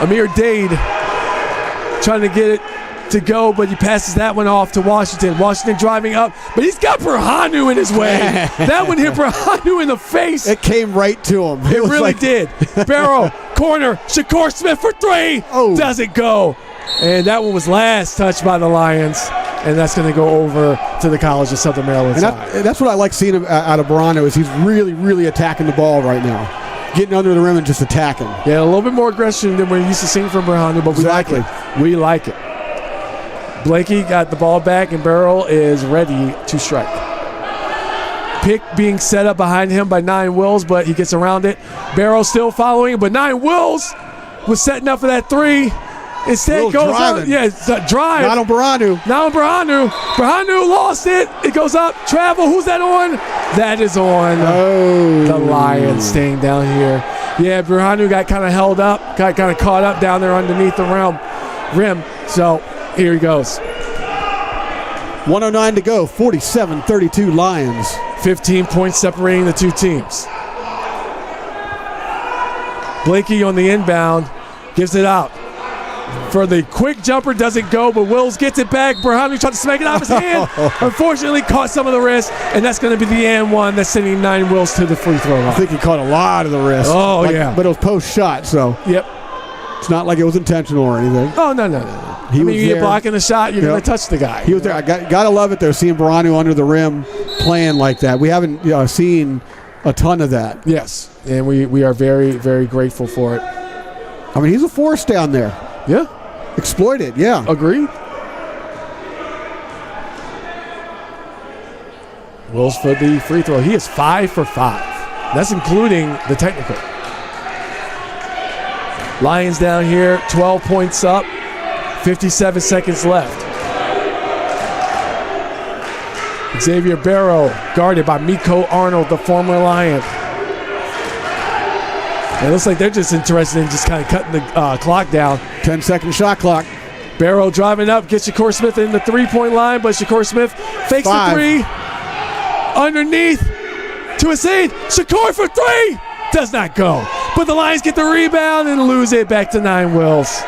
Amir Dade trying to get it to go, but he passes that one off to Washington. Washington driving up, but he's got Berhanu in his way. That one hit Berhanu in the face. It came right to him. It really did. Barrow, corner, Shakur Smith for 3. Oh. Does it go? And that one was last touched by the Lions, and that's going to go over to the College of Southern Maryland side. That's what I like seeing out of Berhanu is he's really, really attacking the ball right now. Getting under the rim and just attacking. Yeah, a little bit more aggression than we're used to seeing from Berhanu, but we like it. We like it. Blakey got the ball back, and Barrow is ready to strike. Pick being set up behind him by 9 Wills, but he gets around it. Barrow still following, but 9 Wills was setting up for that 3. Instead goes out. Yeah, it's a drive. Not on Berhanu. Berhanu lost it. It goes up. Travel. Who's that on? That is on the Lions staying down here. Yeah, Berhanu got kind of held up, got kind of caught up down there underneath the rim. So here he goes. 1:09 to go. 47-32 Lions. 15 points separating the two teams. Blakey on the inbound gives it out. For the quick jumper, doesn't go, but Wills gets it back. Berhanu tried to smack it off his hand. Unfortunately, caught some of the wrist, and that's going to be the and one that's sending 9 Wills to the free throw line. I think he caught a lot of the wrist. Oh, yeah. But it was post-shot, so. Yep. It's not like it was intentional or anything. Oh, no. You're blocking the shot, you're going to touch the guy. He was there. I got to love it, though, seeing Berhanu under the rim playing like that. We haven't seen a ton of that. Yes, and we are very, very grateful for it. I mean, he's a force down there. Yeah. Exploited, yeah. Agreed. Wills for the free throw. He is 5 for 5. That's including the technical. Lions down here, 12 points up, 57 seconds left. Xavier Barrow guarded by Miko Arnold, the former Lion. It looks like they're just interested in just kind of cutting the clock down. 10-second shot clock. Barrow driving up, gets Shakur Smith in the three-point line, but Shakur Smith fakes the three. Underneath to Hussein. Shakur for three. Does not go. But the Lions get the rebound and lose it back to 9 Wills.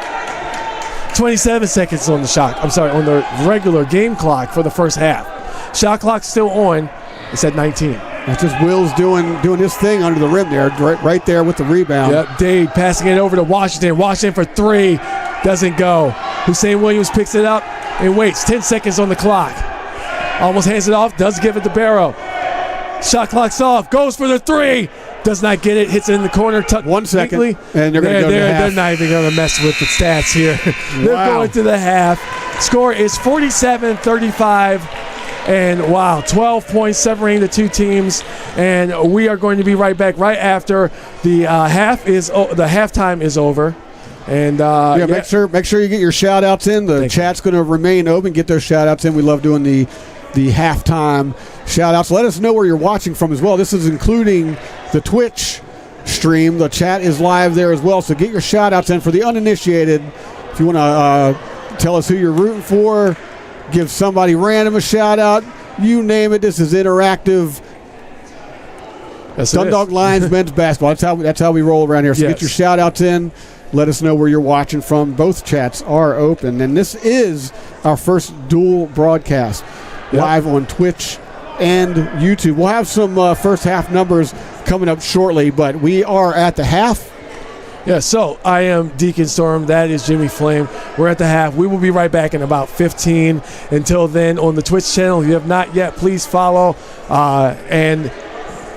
27 seconds on the shot. I'm sorry, on the regular game clock for the first half. Shot clock still on. It's at 19. That's just Wills doing his thing under the rim there, right there with the rebound. Yep, Dade passing it over to Washington. Washington for three. Doesn't go. Hussein Williams picks it up and waits. 10 seconds on the clock. Almost hands it off. Does give it to Barrow. Shot clock's off. Goes for the three. Does not get it. Hits it in the corner. 1 second. Weakly. And they're going to go to the half. They're not even going to mess with the stats here. They're going to the half. Score is 47-35. And wow, 12 points separating the two teams. And we are going to be right back right after the halftime is over. And make sure you get your shout outs in. The chat's going to remain open. Get those shout outs in. We love doing the halftime shout outs. Let us know where you're watching from as well. This is including the Twitch stream. The chat is live there as well. So get your shout outs in for the uninitiated. If you want to tell us who you're rooting for, give somebody random a shout out, you name it. This is interactive. Yes, Dundalk Lions men's basketball. That's how we roll around here. So get your shout outs in. Let us know where you're watching from. Both chats are open. And this is our first dual broadcast live on Twitch and YouTube. We'll have some first half numbers coming up shortly, but we are at the half. Yeah, so I am Deacon Storm. That is Jimmy Flame. We're at the half. We will be right back in about 15. Until then, on the Twitch channel, if you have not yet, please follow. And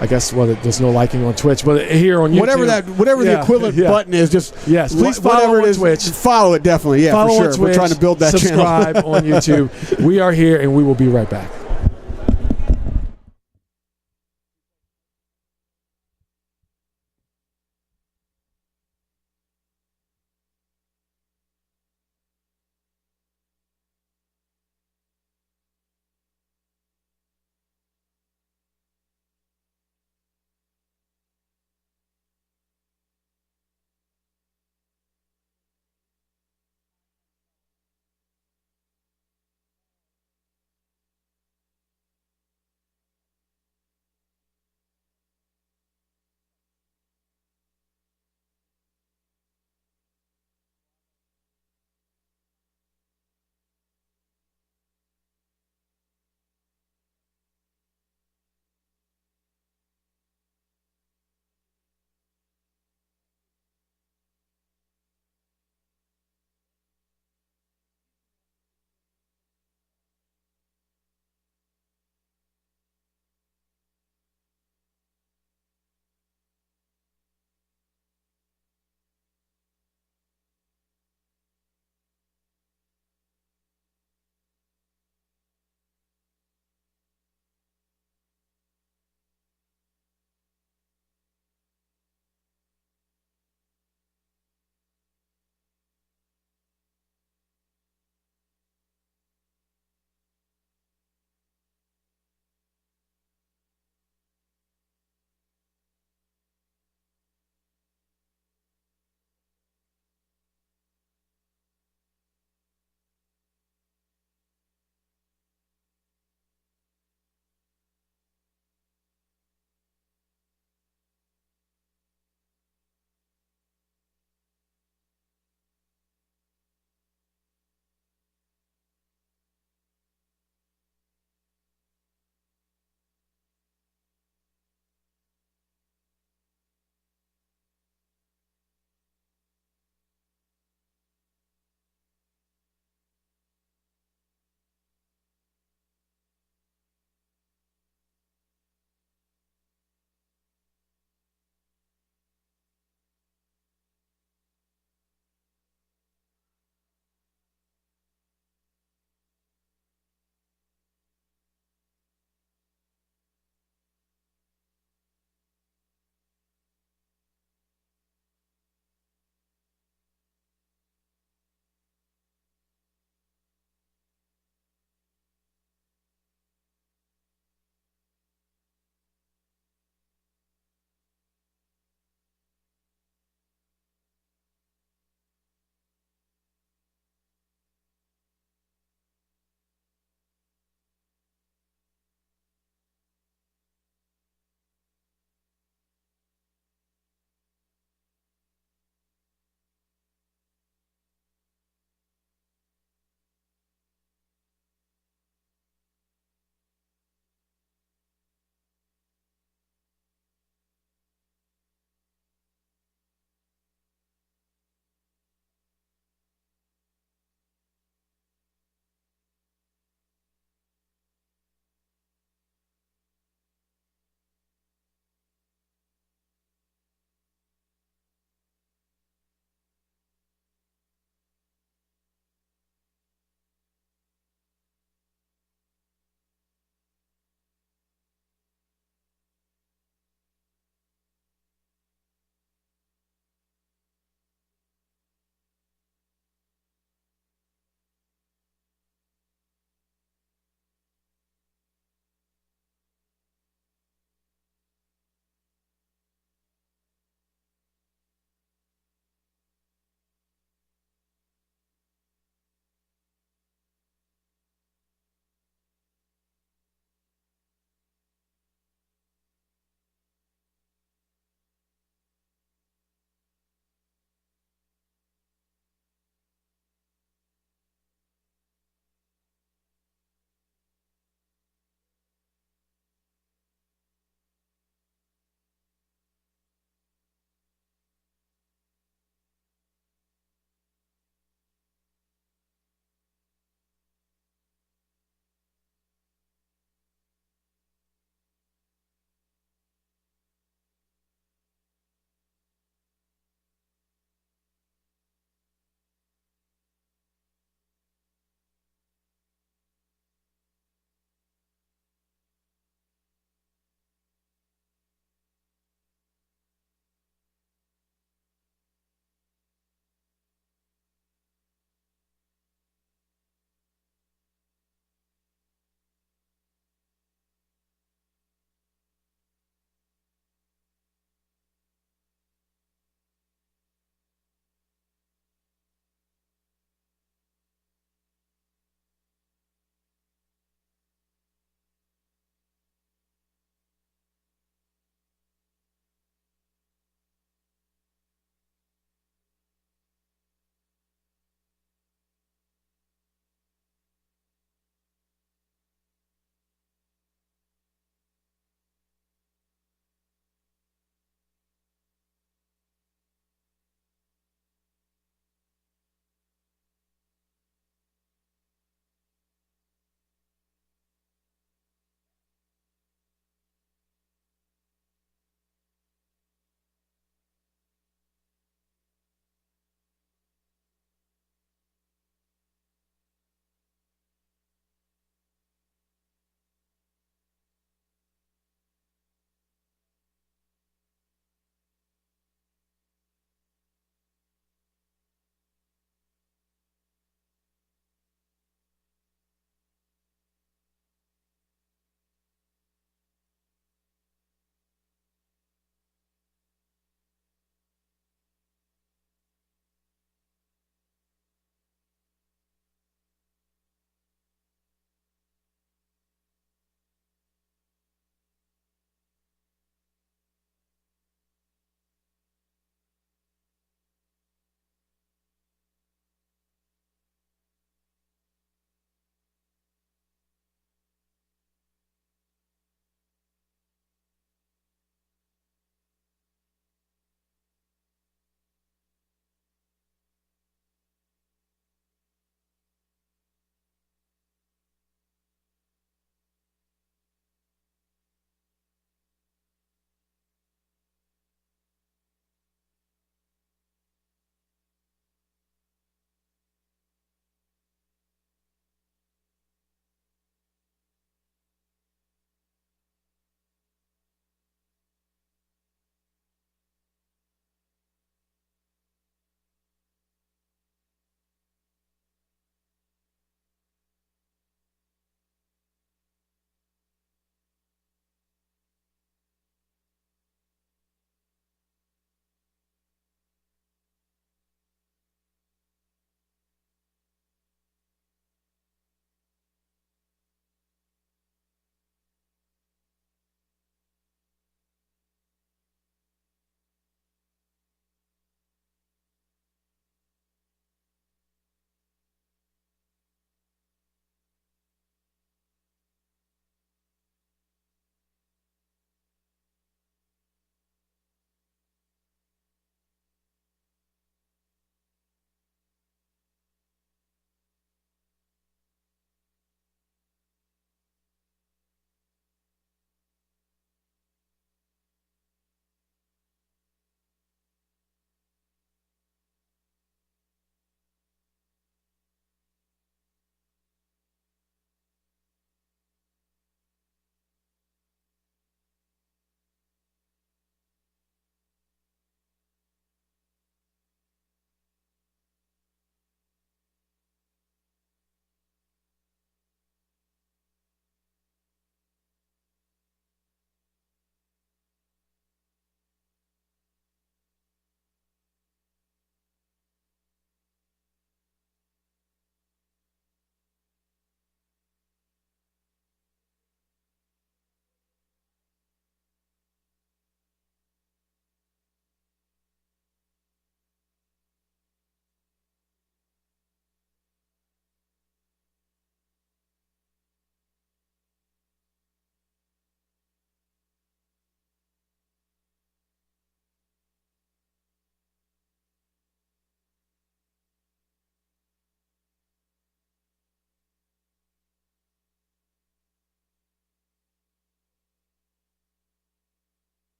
I guess there's no liking on Twitch, but here on YouTube, whatever the equivalent button is, just please follow on Twitch. Follow it definitely, follow for sure. Twitch, we're trying to build that subscribe channel. on YouTube. We are here, and we will be right back.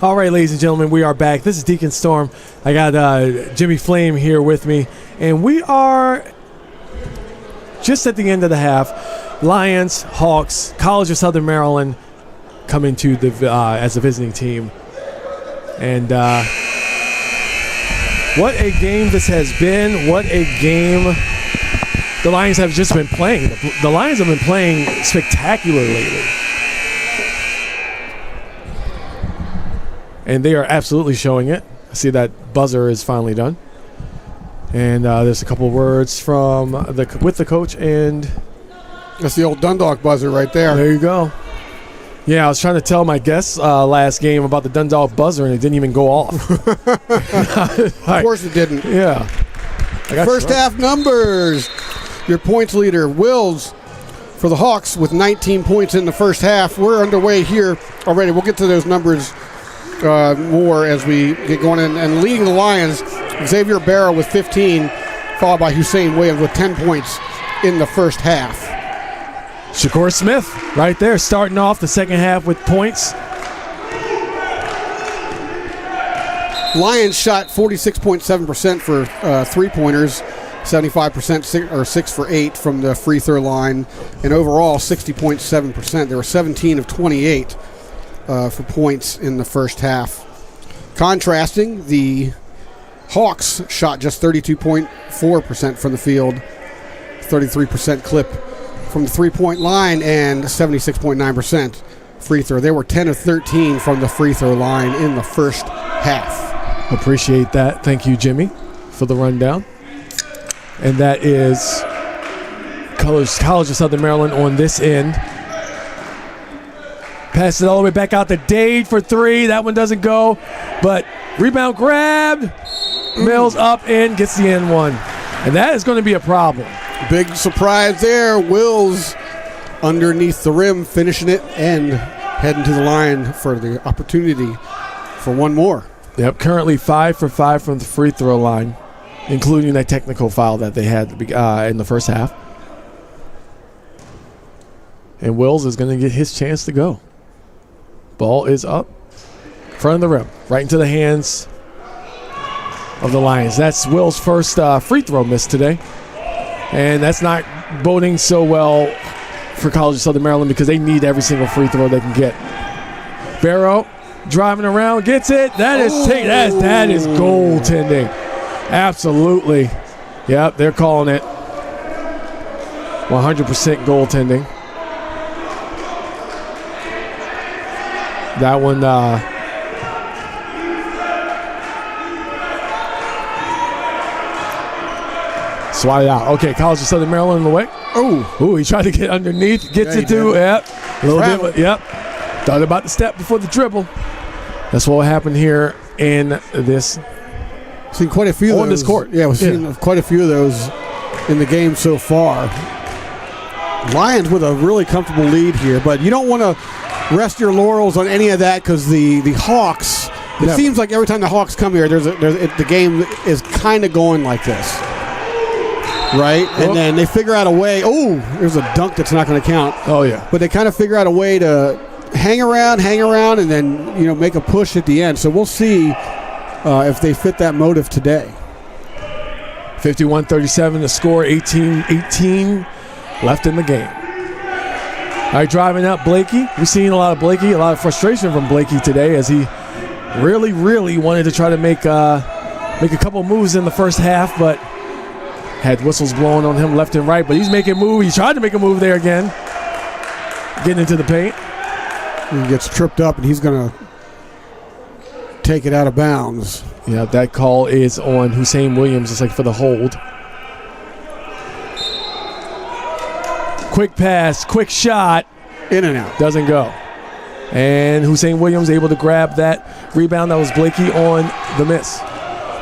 All right, ladies and gentlemen, we are back. This is Deacon Storm. I got Jimmy Flame here with me, and we are just at the end of the half. Lions, Hawks, College of Southern Maryland coming to the as a visiting team. And what a game this has been. What a game the Lions have just been playing. The Lions have been playing spectacular lately. And they are absolutely showing it. I see that buzzer is finally done. And there's a couple of words from with the coach, and that's the old Dundalk buzzer right there. There you go. Yeah, I was trying to tell my guests last game about the Dundalk buzzer, and it didn't even go off. Of course it didn't. Yeah. First half numbers. Your points leader, Wills, for the Hawks with 19 points in the first half. We're underway here already. We'll get to those numbers more as we get going in. And leading the Lions, Xavier Barrow with 15, followed by Hussein Williams with 10 points in the first half. Shakur Smith right there starting off the second half with points. Lions shot 46.7% for three-pointers, 75% or 6 for 8 from the free throw line, and overall 60.7%. They were 17 of 28 for points in the first half. Contrasting, the Hawks shot just 32.4% from the field, 33% clip from the three-point line, and 76.9% free throw. They were 10 of 13 from the free throw line in the first half. Appreciate that. Thank you, Jimmy, for the rundown. And that is College of Southern Maryland on this end. Pass it all the way back out to Dade for three. That one doesn't go, but rebound grabbed. Mills up and gets the end one. And that is going to be a problem. Big surprise there. Wills underneath the rim, finishing it and heading to the line for the opportunity for one more. Yep, currently 5 for 5 from the free throw line, including that technical foul that they had in the first half. And Wills is going to get his chance to go. Ball is up, front of the rim, right into the hands of the Lions. That's Will's first free throw miss today. And that's not boding so well for College of Southern Maryland because they need every single free throw they can get. Barrow driving around, gets it. That is goaltending. Absolutely. Yep, they're calling it 100% goaltending. That one, swat it out. Okay, College of Southern Maryland in the way. Oh, he tried to get underneath. Gets it to, yep. A little bit, yep. Thought about the step before the dribble. That's what happened here in this. Seen quite a few of those. On this court. Yeah, we've seen quite a few of those in the game so far. Lions with a really comfortable lead here, but you don't want to rest your laurels on any of that because the Hawks, it seems like every time the Hawks come here, the game is kind of going like this. Right? And then they figure out a way. Oh, there's a dunk that's not going to count. Oh, yeah. But they kind of figure out a way to hang around, and then, make a push at the end. So we'll see if they fit that motive today. 51-37 to score, 18-18 left in the game. All right, driving up Blakey. We've seen a lot of Blakey, a lot of frustration from Blakey today as he really, really wanted to try to make a couple moves in the first half, but had whistles blowing on him left and right. But he's making a move. He tried to make a move there again. Getting into the paint. He gets tripped up, and he's going to take it out of bounds. Yeah, that call is on Hussein Williams. It's like for the hold. Quick pass, quick shot. In and out. Doesn't go. And Hussein Williams able to grab that rebound. That was Blakey on the miss.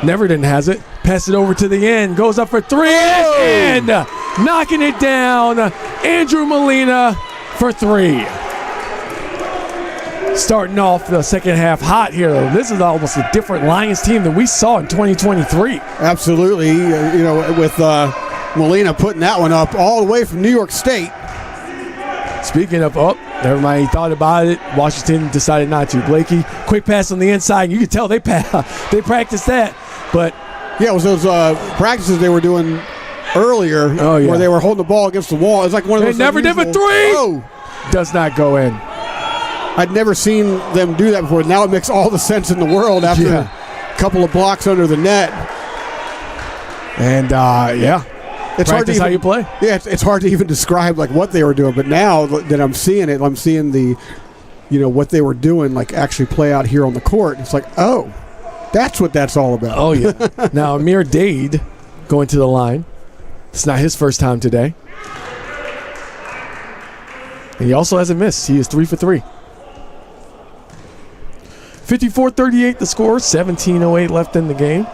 Neverton has it. Pass it over to the end. Goes up for three. And knocking it down. Andrew Molina for three. Starting off the second half hot here. This is almost a different Lions team than we saw in 2023. Absolutely. With Molina putting that one up all the way from New York State. Speaking of, everybody thought about it. Washington decided not to. Blakey, quick pass on the inside. You can tell they practiced that. But yeah, it was those practices they were doing earlier where they were holding the ball against the wall. It's like one of those. They never did a three. Oh. Does not go in. I'd never seen them do that before. Now it makes all the sense in the world after a couple of blocks under the net. And it's hard to how you play. Yeah, it's hard to even describe like what they were doing. But now that I'm seeing it, I'm seeing the, what they were doing like actually play out here on the court. It's like, oh, that's what that's all about. Oh yeah. Now Amir Dade going to the line. It's not his first time today. And he also hasn't missed. He is 3 for 3. 54-38 the score. 17:08 left in the game.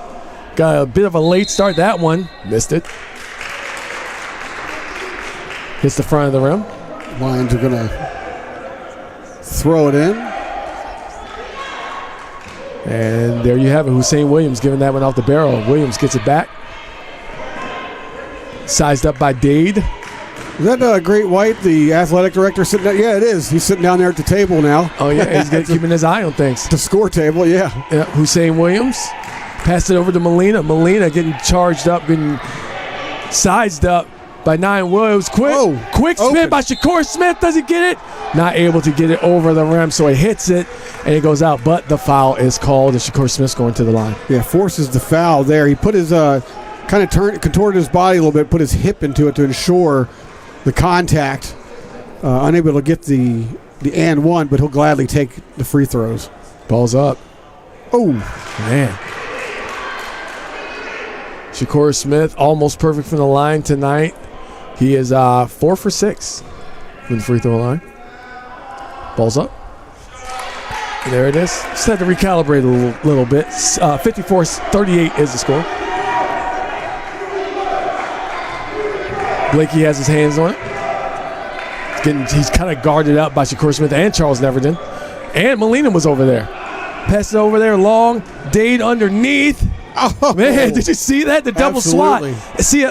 Got a bit of a late start. That one missed it. Hits the front of the rim. Lions are going to throw it in. And there you have it. Hussein Williams giving that one off the barrel. Williams gets it back. Sized up by Dade. Is that Great White, the athletic director, sitting there? Yeah, it is. He's sitting down there at the table now. Oh, yeah. He's keeping his eye on things. The score table, yeah. Hussein Williams. Passed it over to Molina. Molina getting charged up, getting sized up by Nyan Williams. Quick spin by Shakur Smith. Does he get it? Not able to get it over the rim, so he hits it, and it goes out. But the foul is called, and Shakur Smith's going to the line. Yeah, forces the foul there. He put his contorted his body a little bit, put his hip into it to ensure the contact. Unable to get the and one, but he'll gladly take the free throws. Ball's up. Oh, man. Shakur Smith, almost perfect from the line tonight. He is 4 for 6 from the free throw line. Ball's up. There it is. Just had to recalibrate a little bit. 54-38 is the score. Blakey has his hands on it. He's kind of guarded up by Shakur Smith and Charles Neverton. And Molina was over there. Pass it over there long. Dade underneath. Oh, man, did you see that? The double absolutely. swat. See,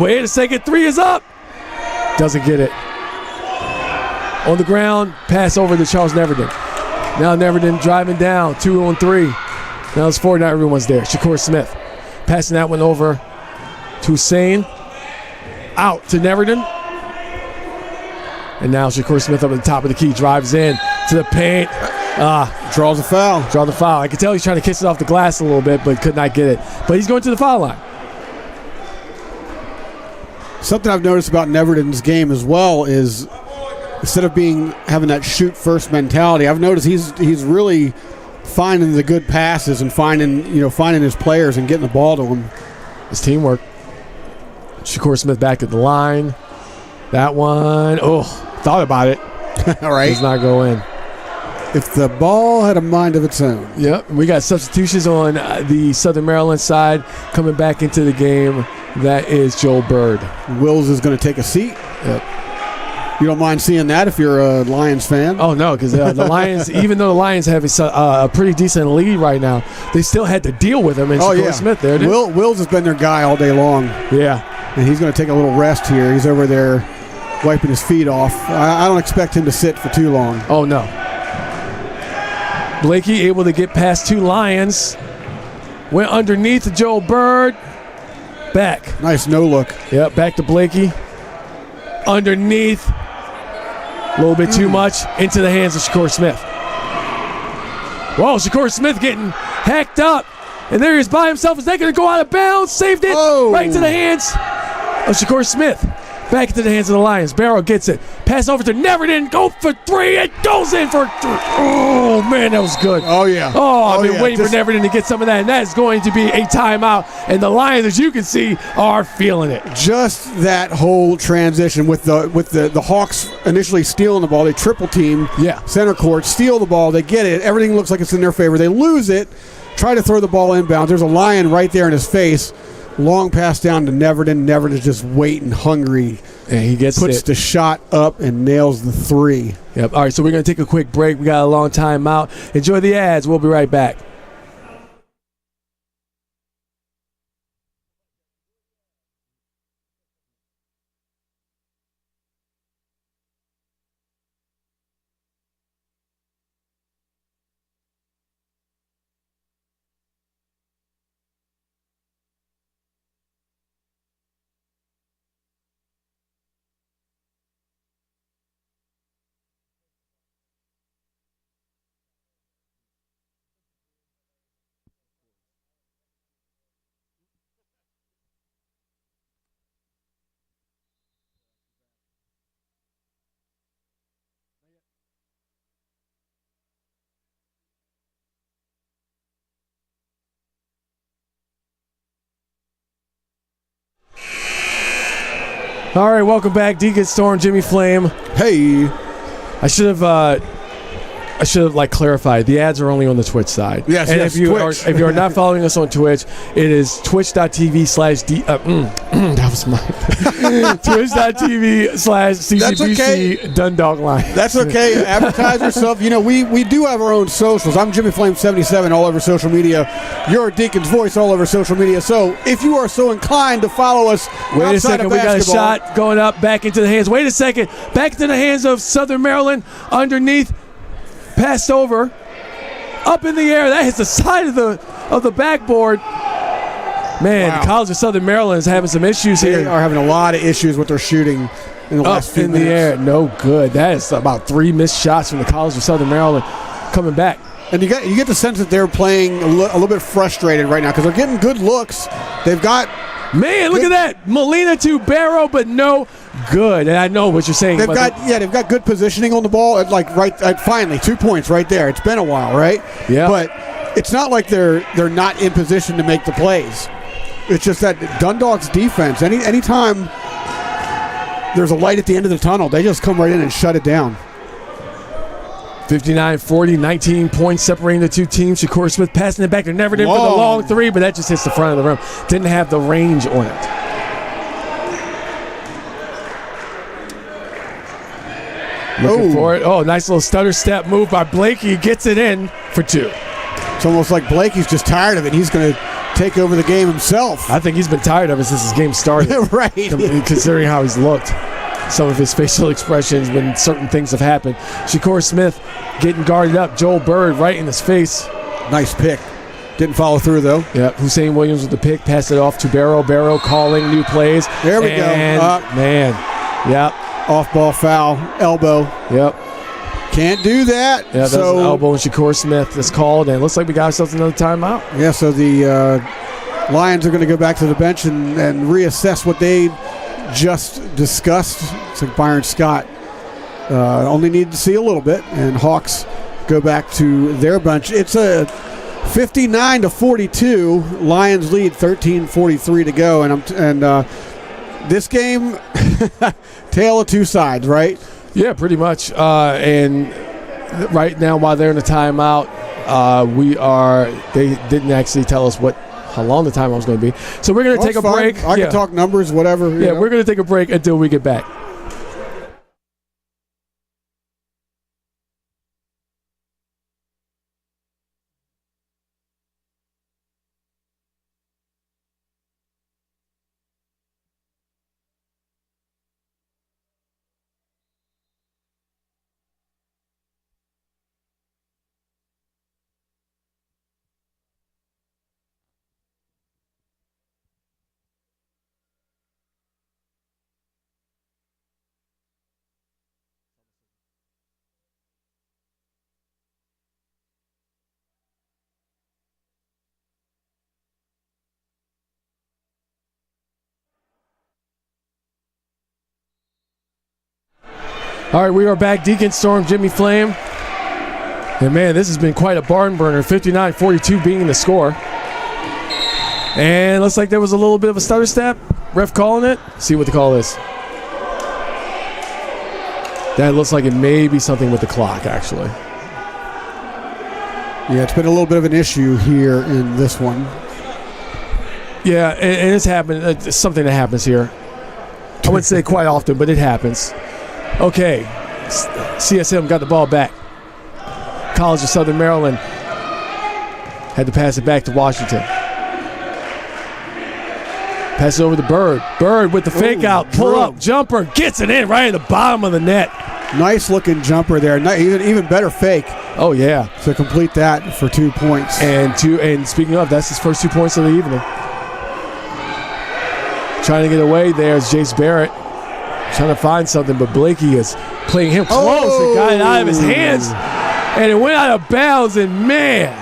wait a second. 3 is up. Doesn't get it. On the ground, pass over to Charles Neverton. Now Neverton driving down, 2 on 3. Now it's 4, now everyone's there. Shakur Smith passing that one over to Hussein. Out to Neverton. And now Shakur Smith up at the top of the key, drives in to the paint. Draws a foul. Draw the foul. I could tell he's trying to kiss it off the glass a little bit, but could not get it. But he's going to the foul line. Something I've noticed about Neverton's game as well is instead of having that shoot first mentality, I've noticed he's really finding the good passes and finding his players and getting the ball to them. His teamwork. Shakur Smith back at the line. That one, thought about it. All right. Does not go in. If the ball had a mind of its own. Yep. We got substitutions on the Southern Maryland side coming back into the game. That is Joel Bird. Wills is going to take a seat. Yep. You don't mind seeing that if you're a Lions fan? Oh, no, because the Lions, even though the Lions have a pretty decent lead right now, they still had to deal with him. And Shakur Smith there. Wills has been their guy all day long. Yeah. And he's going to take a little rest here. He's over there wiping his feet off. I don't expect him to sit for too long. Oh, no. Blakey able to get past 2 Lions. Went underneath to Joel Bird. Back. Nice no look. Yep, back to Blakey. Underneath. A little bit too much. Into the hands of Shakur Smith. Whoa, Shakur Smith getting hacked up. And there he is by himself. Is that going to go out of bounds? Saved it. Right into the hands of Shakur Smith. Back into the hands of the Lions. Barrow gets it. Pass over to Neverton. Go for 3. It goes in for 3. Oh, man, that was good. Oh, yeah. Oh, I've been waiting for Neverton to get some of that. And that is going to be a timeout. And the Lions, as you can see, are feeling it. Just that whole transition with the Hawks initially stealing the ball. They triple team center court, steal the ball. They get it. Everything looks like it's in their favor. They lose it. Try to throw the ball inbounds. There's a Lion right there in his face. Long pass down to Neverton. Neverton's just waiting, hungry. And he puts the shot up and nails the 3. Yep. All right, so we're going to take a quick break. We got a long time out. Enjoy the ads. We'll be right back. All right, welcome back. Deacon Storm, Jimmy Flame. Hey. I should have clarified. The ads are only on the Twitch side. Yes, and yes, if you are not following us on Twitch, it is twitch.tv/. That was mine. Twitch.tv/CCBC Dundalk Lions. That's okay. Advertise yourself. You know, we do have our own socials. I'm Jimmy Flame 77 all over social media. You're Deacon's Voice all over social media. So if you are so inclined to follow us, wait a second. We got a shot going up back into the hands. Wait a second. Back into the hands of Southern Maryland underneath. Passed over, up in the air. That hits the side of the backboard. Man, wow. The College of Southern Maryland is having some issues here. They are having a lot of issues with their shooting in the last few minutes. Up in the air, no good. That is about 3 missed shots from the College of Southern Maryland coming back. And you get the sense that they're playing a little bit frustrated right now because they're getting good looks. They've got. Man, look at that. Molina to Barrow, but no good. And I know what you're saying. They've got good positioning on the ball. Finally, 2 points right there. It's been a while, right? Yeah. But it's not like they're not in position to make the plays. It's just that Dundalk's defense, anytime there's a light at the end of the tunnel, they just come right in and shut it down. 59-40, 19 points separating the two teams. Shakur Smith passing it back. They're never in for the long three, but that just hits the front of the rim. Didn't have the range on it. Looking for it. Oh, nice little stutter step move by Blakey. Gets it in for 2. It's almost like Blakey's just tired of it. He's going to take over the game himself. I think he's been tired of it since his game started. Right. Considering how he's looked. Some of his facial expressions when certain things have happened. Shakur Smith getting guarded up. Joel Bird right in his face. Nice pick. Didn't follow through, though. Yeah, Hussein Williams with the pick. Passed it off to Barrow. Barrow calling new plays. There we go. Man. Yep. Off-ball foul. Elbow. Yep. Can't do that. Yeah, that's an elbow and Shakur Smith is called. And it looks like we got ourselves another timeout. Yeah, so the Lions are going to go back to the bench and reassess what they just discussed. It's like Byron Scott only needed to see a little bit, and Hawks go back to their bench. It's a 59-42 Lions lead, 13:43 to go, and this game, tale of two sides, right? Yeah, pretty much. And right now, while they're in the timeout, they didn't actually tell us how long the timeout was going to be. So we're going to take a break. I can talk numbers, whatever. Yeah, we're going to take a break until we get back. All right, we are back. Deacon Storm, Jimmy Flame. And, man, this has been quite a barn burner. 59-42 being the score. And looks like there was a little bit of a stutter step. Ref calling it. See what the call is. That looks like it may be something with the clock, actually. Yeah, it's been a little bit of an issue here in this one. Yeah, and it's happened. It's something that happens here. I wouldn't say quite often, but it happens. Okay, CSM got the ball back. College of Southern Maryland had to pass it back to Washington. Pass it over to Bird. Bird with the fake out, pull up, jumper, gets it in right at the bottom of the net. Nice looking jumper there. Even better fake. Oh yeah, to complete that for 2 points. And speaking of, that's his first 2 points of the evening. Trying to get away there is Jace Barrett. Trying to find something, but Blakey is playing him close and got it out of his hands. And it went out of bounds, and man.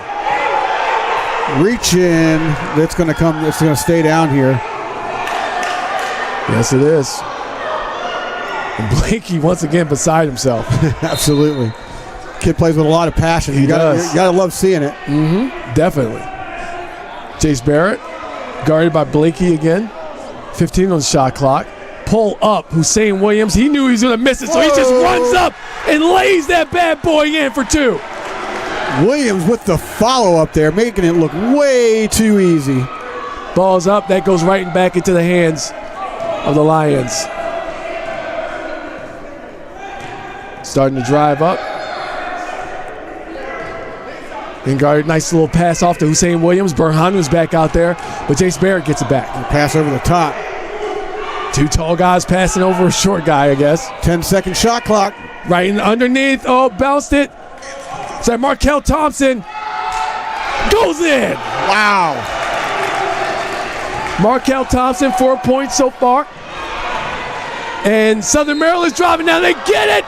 Reach in. It's going to stay down here. Yes, it is. And Blakey, once again, beside himself. Absolutely. Kid plays with a lot of passion. You got to love seeing it. Mm-hmm. Definitely. Jace Barrett, guarded by Blakey again. 15 on the shot clock. pull up Hussein Williams. He knew he was going to miss it, so he just runs up and lays that bad boy in for 2. Williams with the follow-up there, making it look way too easy. Ball's up. That goes right back into the hands of the Lions. Starting to drive up. Ingard, nice little pass off to Hussein Williams. Burhanu's back out there, but Jace Barrett gets it back. Pass over the top. 2 tall guys passing over a short guy, I guess. 10-second shot clock. Right in underneath. Oh, bounced it. So Markel Thompson goes in. Wow. Markel Thompson, 4 points so far. And Southern Maryland's driving now. They get it.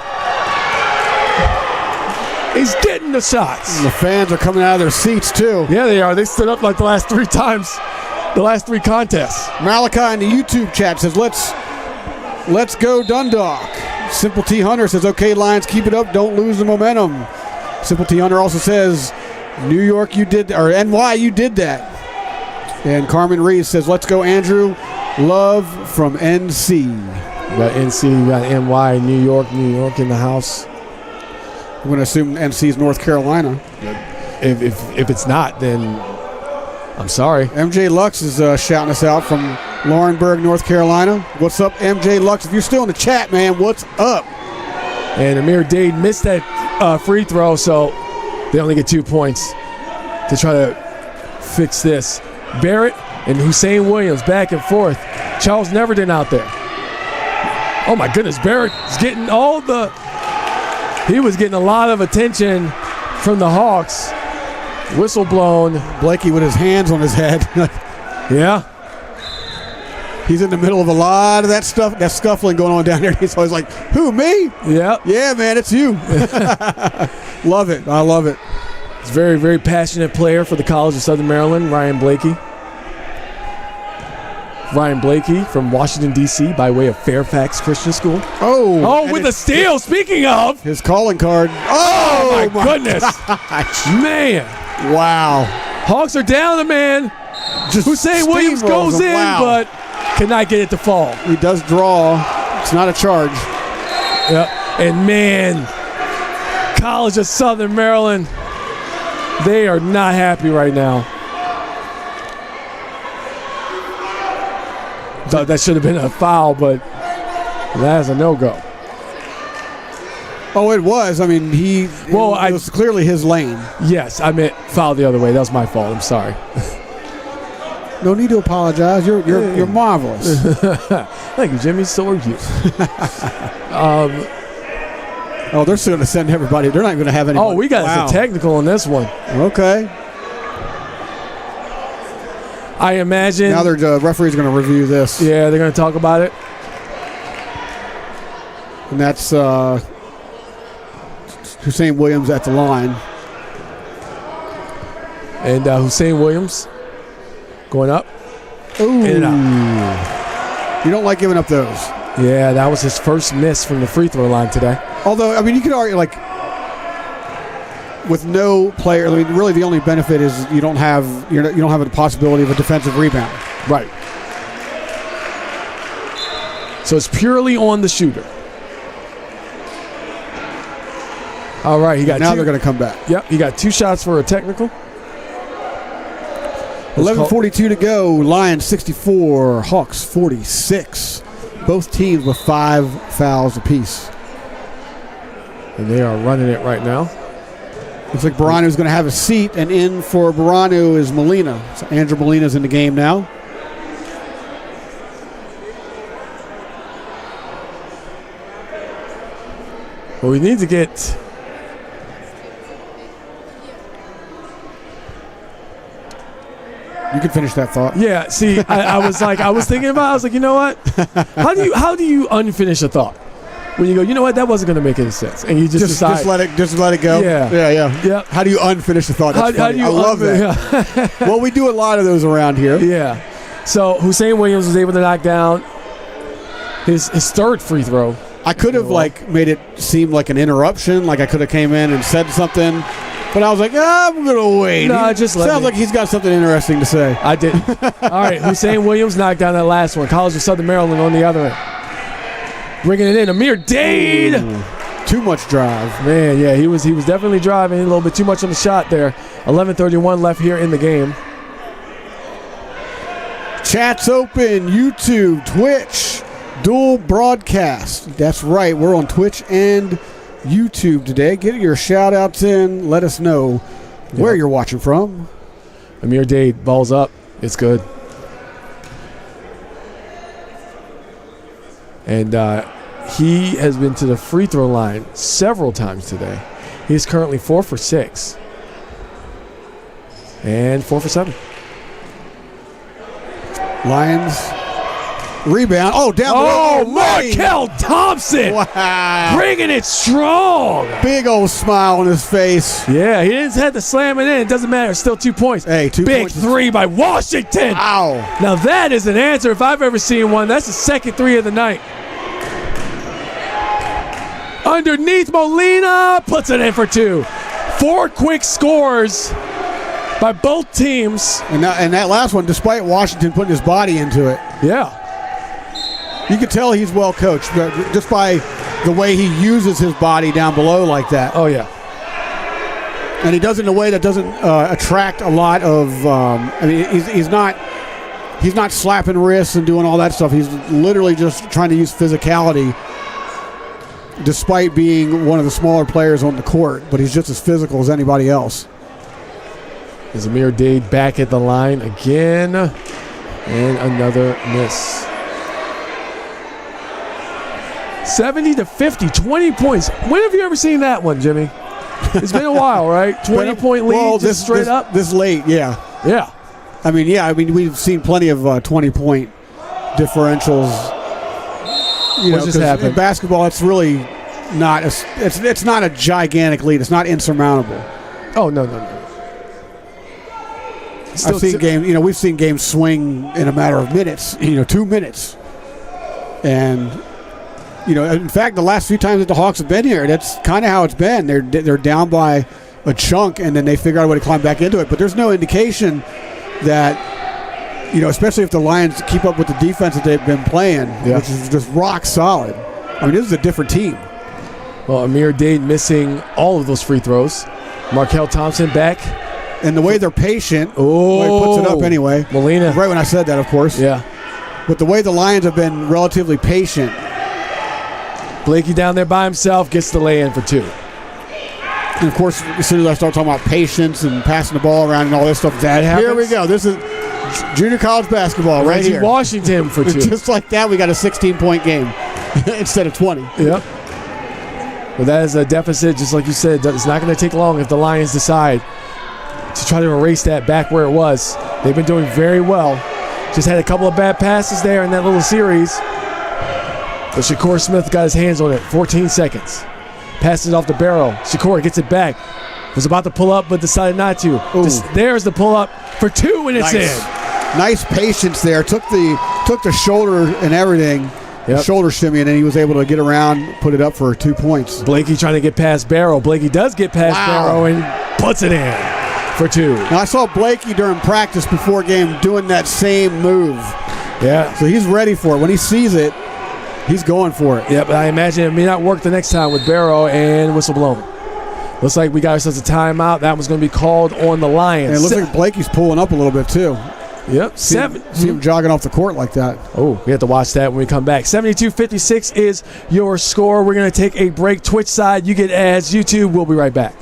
He's getting the shots. And the fans are coming out of their seats, too. Yeah, they are. They stood up like the last 3 times, the last 3 contests. Malachi in the YouTube chat says, let's go Dundalk. Simple T Hunter says, okay, Lions, keep it up. Don't lose the momentum. Simple T Hunter also says, New York, you did, or NY, you did that. And Carmen Reeves says, let's go, Andrew. Love from NC. We got NC, we got NY, New York in the house. I'm going to assume NC's North Carolina. If it's not, then I'm sorry. MJ Lux is shouting us out from Laurinburg, North Carolina. What's up, MJ Lux? If you're still in the chat, man, what's up? And Amir Dade missed that free throw, so they only get 2 points to try to fix this. Barrett and Hussein Williams back and forth. Charles Neverton out there. Oh, my goodness. Barrett is getting he was getting a lot of attention from the Hawks. Whistle blown. Blakey with his hands on his head. Yeah. He's in the middle of a lot of that stuff, that scuffling going on down there. He's always like, who, me? Yeah. Yeah, man, it's you. Love it. I love it. He's a very, very passionate player for the College of Southern Maryland, Ryan Blakey. Ryan Blakey from Washington, D.C. by way of Fairfax Christian School. Oh, with a steal. Speaking of. His calling card. Oh my goodness. Man. Wow. Hawks are down a man. Hussein Williams goes in, but cannot get it to fall. He does draw. It's not a charge. Yep. And man, College of Southern Maryland, they are not happy right now. Thought that should have been a foul, but that's a no-go. Oh, it was. I mean, it was clearly his lane. Yes, I meant foul the other way. That was my fault. I'm sorry. No need to apologize. You're marvelous. Thank you, Jimmy. So are you. They're still going to send everybody. They're not going to have anybody. Oh, we got a technical on this one. Okay. I imagine. Now the referee's going to review this. Yeah, they're going to talk about it. And that's Hussein Williams at the line. And Hussein Williams going up. Ooh. In and out. You don't like giving up those. Yeah, that was his first miss from the free throw line today. Although, I mean, you could argue, like, with no player, I mean, really the only benefit is you don't have a possibility of a defensive rebound. Right. So it's purely on the shooter. All right, he got now they're going to come back. Yep, he got 2 shots for a technical. 11:42 to go. Lions 64, Hawks 46. Both teams with 5 fouls apiece. And they are running it right now. Looks like Baranu is going to have a seat, and in for Baranu is Molina. So Andrew Molina's in the game now. Well, we need to get. You can finish that thought. Yeah. See, I was thinking about. I was like, you know what? How do you unfinish a thought? When you go, you know what, that wasn't going to make any sense, and you just decide. Just let it go. Yeah. How do you unfinish the thought? That's funny. I love that. Yeah. Well, we do a lot of those around here. Yeah. So Hussein Williams was able to knock down his third free throw. I could have made it seem like an interruption, like I could have came in and said something, but I was like, I'm going to wait. No, just sounds like he's got something interesting to say. I didn't. All right, Hussein Williams knocked down that last one. College of Southern Maryland on the other end. Bringing it in, Amir Dade. Too much drive. Man, yeah, he was definitely driving a little bit too much on the shot there. 11:31 left here in the game. Chat's open, YouTube, Twitch, dual broadcast. That's right, we're on Twitch and YouTube today. Get your shout-outs in. Let us know where you're watching from. Amir Dade, balls up. It's good. And he has been to the free throw line several times today. He's currently 4 for 6. And 4 for 7. Lions rebound. Oh, down the road. Oh, Markel Thompson. Wow. Bringing it strong. Big old smile on his face. Yeah, he didn't have to slam it in. It doesn't matter. It's still 2 points. Hey, 2 Big points. three by Washington. Wow. Now that is an answer if I've ever seen one. That's the second three of the night. Underneath, Molina puts it in for 2. 4 quick scores by both teams. And that last one, despite Washington putting his body into it, Yeah. you could tell he's well coached just by the way he uses his body down below like that. Oh, yeah. And he does it in a way that doesn't attract a lot of. He's not slapping wrists and doing all that stuff. He's literally just trying to use physicality, despite being one of the smaller players on the court. But he's just as physical as anybody else. Is Amir Dade back at the line again, and another miss. 70-50, 20 points. When have you ever seen that one, Jimmy? It's been a while, right? 20-point lead, well, just straight up. This late, yeah. Yeah. I mean, we've seen plenty of 20-point differentials. What just happened? In basketball, it's really not. It's not a gigantic lead. It's not insurmountable. Oh no. I've seen games. We've seen games swing in a matter of minutes. 2 minutes, and in fact, the last few times that the Hawks have been here, that's kind of how it's been. They're down by a chunk, and then they figure out a way to climb back into it. But there's no indication that, especially if the Lions keep up with the defense that they've been playing, which is just rock solid. I mean, this is a different team. Well, Amir Dade missing all of those free throws. Markel Thompson back. And the way they're patient, the way he puts it up anyway. Molina. Right when I said that, of course. Yeah. But the way the Lions have been relatively patient. Blakey down there by himself gets the lay-in for 2. And, of course, as soon as I start talking about patience and passing the ball around and all this stuff, that happens. Here we go. This is junior college basketball right here. Washington for 2. Just like that, we got a 16-point game instead of 20. Yep. But that is a deficit, just like you said. It's not going to take long if the Lions decide to try to erase that back where it was. They've been doing very well. Just had a couple of bad passes there in that little series. But Shakur Smith got his hands on it. 14 seconds. Passes it off the barrel. Shakur gets it back. Was about to pull up, but decided not to. There's the pull up for 2, and it's in. Nice patience there. Took the shoulder and everything. Yep. Shoulder shimmy, and then he was able to get around, put it up for 2 points. Blakey trying to get past Barrow. Blakey does get past Barrow and puts it in for 2. Now, I saw Blakey during practice before game doing that same move. Yeah. So he's ready for it. When he sees it, he's going for it. Yeah, but I imagine it may not work the next time with Barrow and whistle blown. Looks like we got ourselves a timeout. That one's going to be called on the Lions. And it looks like Blakey's pulling up a little bit, too. Yep. See him jogging off the court like that. Oh, we have to watch that when we come back. 72-56 is your score. We're going to take a break. Twitch side, you get ads. YouTube, we'll be right back.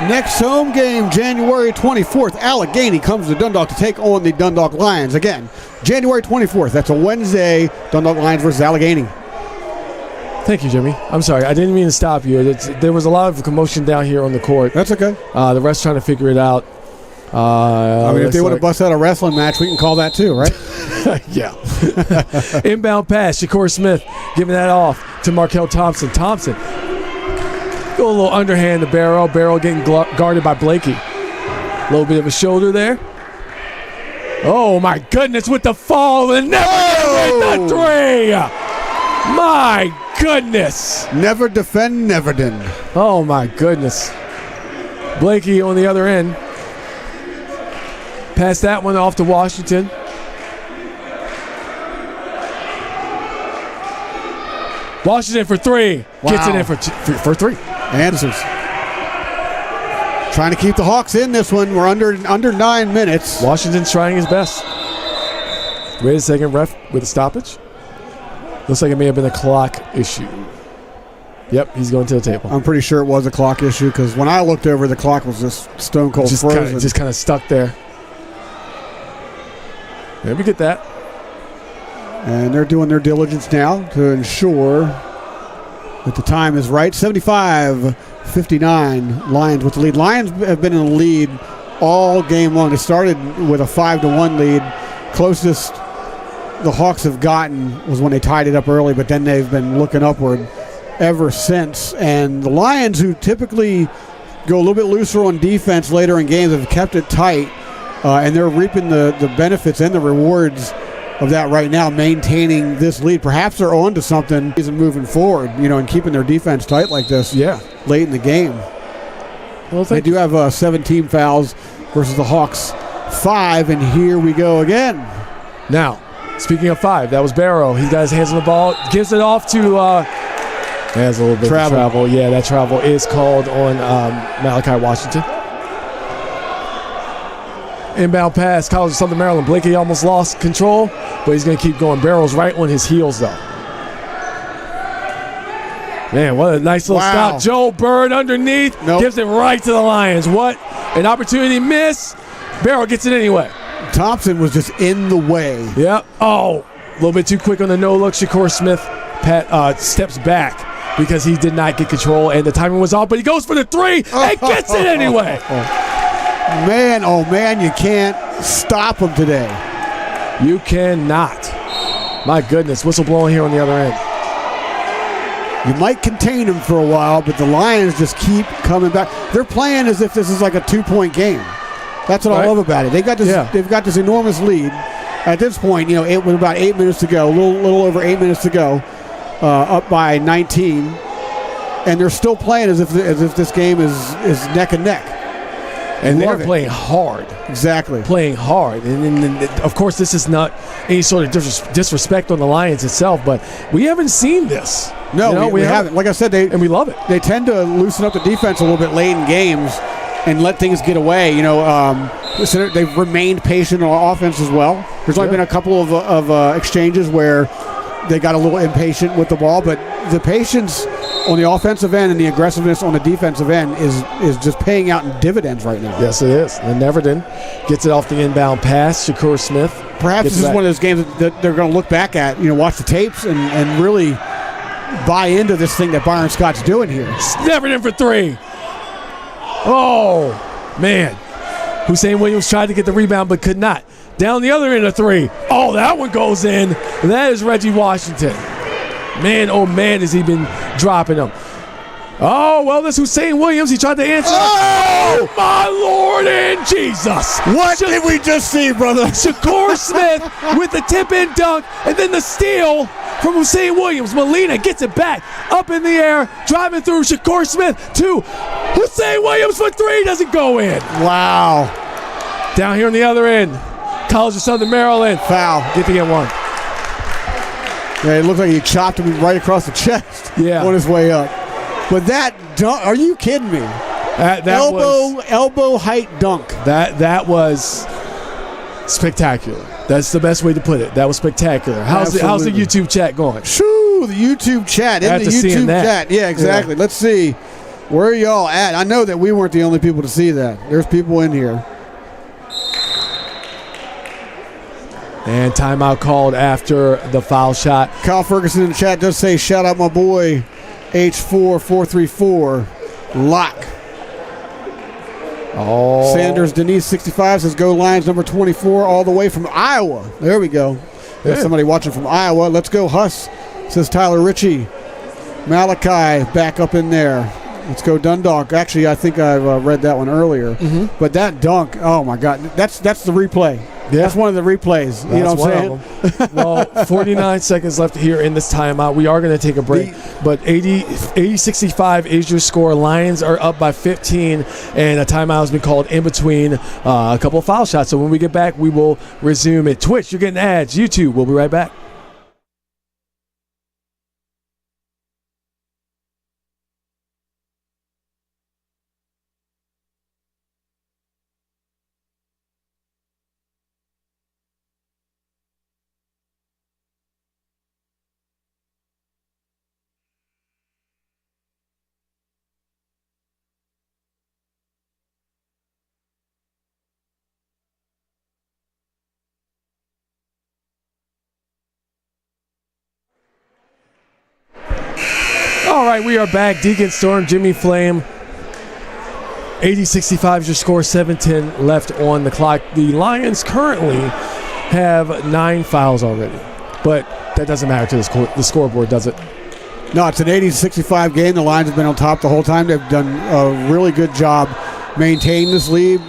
Next home game, January 24th. Allegheny comes to Dundalk to take on the Dundalk Lions. Again, January 24th. That's a Wednesday. Dundalk Lions versus Allegheny. Thank you, Jimmy. I'm sorry. I didn't mean to stop you. There was a lot of commotion down here on the court. That's okay. The refs trying to figure it out. If they would have busted out a wrestling match, we can call that too, right? Yeah. Inbound pass. Shakur Smith giving that off to Markel Thompson. Thompson. Go a little underhand to Barrow. Barrow getting guarded by Blakey. A little bit of a shoulder there. Oh, my goodness, with the fall and never get the three. My goodness. Never defend, never den. Oh, my goodness. Blakey on the other end. Pass that one off to Washington. Washington for three. Wow. Gets it in for three. Answers. Trying to keep the Hawks in this one. We're under 9 minutes. Washington's trying his best. Wait a second, ref with a stoppage. Looks like it may have been a clock issue. Yep, he's going to the table. I'm pretty sure it was a clock issue because when I looked over, the clock was just stone cold frozen. Just kind of stuck there. Let me get that. And they're doing their diligence now to ensure that the time is right. 75-59, Lions with the lead. Lions have been in the lead all game long. They started with a 5-1 lead. Closest the Hawks have gotten was when they tied it up early, but then they've been looking upward ever since. And the Lions, who typically go a little bit looser on defense later in games, have kept it tight, and they're reaping the benefits and the rewards of that right now, maintaining this lead. Perhaps they're on to something moving forward, and keeping their defense tight like this late in the game. Well, they do have 17 fouls versus the Hawks 5, and here we go again. Now, speaking of 5, that was Barrow. He's got his hands on the ball, gives it off to has a little bit of travel. Yeah, that travel is called on Malachi Washington. Inbound pass, College of Southern Maryland. Blakey almost lost control, but he's going to keep going. Barrow's right on his heels, though. Man, what a nice little stop. Joe Bird underneath, gives it right to the Lions. What an opportunity miss. Barrow gets it anyway. Thompson was just in the way. Yep. Oh, a little bit too quick on the no-look. Shakur Smith steps back because he did not get control, and the timing was off, but he goes for the three and gets it anyway. Man, you can't stop him today. You cannot. My goodness, whistle blowing here on the other end. You might contain him for a while, but the Lions just keep coming back. They're playing as if this is like a 2-point game. That's what I love about it. They've got this enormous lead. At this point, it was about 8 minutes to go, a little over 8 minutes to go, up by 19, and they're still playing as if this game is neck and neck. And they're playing hard. Exactly. Playing hard. And of course, this is not any sort of disrespect on the Lions itself, but we haven't seen this. No, we haven't. Like I said, and we love it. They tend to loosen up the defense a little bit late in games and let things get away. They've remained patient on offense as well. There's only been a couple of exchanges where they got a little impatient with the ball, but the patience on the offensive end and the aggressiveness on the defensive end is just paying out in dividends right now. Yes, it is. And Neverton gets it off the inbound pass. Shakur Smith. Perhaps this is one of those games that they're going to look back at, watch the tapes and really buy into this thing that Byron Scott's doing here. Neverton for three. Oh, man. Hussein Williams tried to get the rebound but could not. Down the other end of three. Oh, that one goes in. That is Reggie Washington. Man, oh man, has he been dropping them. Oh, well, this Hussein Williams, he tried to answer. Oh, my Lord and Jesus. What did we just see, brother? Shakur Smith with the tip-in dunk, and then the steal from Hussein Williams. Molina gets it back, up in the air, driving through Shakur Smith to Hussein Williams for three, doesn't go in. Wow. Down here on the other end, College of Southern Maryland. Foul. Get to get one. Yeah, it looked like he chopped him right across the chest on his way up. But that dunk, are you kidding me? That elbow height dunk. That was spectacular. That's the best way to put it. That was spectacular. How's the YouTube chat going? Shoo, the YouTube chat. In the YouTube chat. Yeah, exactly. Yeah. Let's see. Where are y'all at? I know that we weren't the only people to see that. There's people in here. And timeout called after the foul shot. Kyle Ferguson in the chat does say, shout out my boy, H4434, Lock. Oh. Sanders Denise 65 says, go Lions number 24 all the way from Iowa. There we go. There's somebody watching from Iowa. Let's go Huss, says Tyler Ritchie. Malachi back up in there. Let's go Dundalk. Actually, I think I've read that one earlier. Mm-hmm. But that dunk, oh my God, that's the replay. Yeah. That's one of the replays. You know what I'm saying? Well, 49 seconds left here in this timeout. We are going to take a break. But 80-65 is your score. Lions are up by 15, and a timeout has been called in between a couple of foul shots. So when we get back, we will resume at Twitch. You're getting ads. YouTube. We'll be right back. All right, we are back. Deacon Storm, Jimmy Flame. 80-65 is your score, 7:10 left on the clock. The Lions currently have 9 fouls already, but that doesn't matter to the scoreboard, does it? No, it's an 80-65 game. The Lions have been on top the whole time. They've done a really good job maintaining this lead,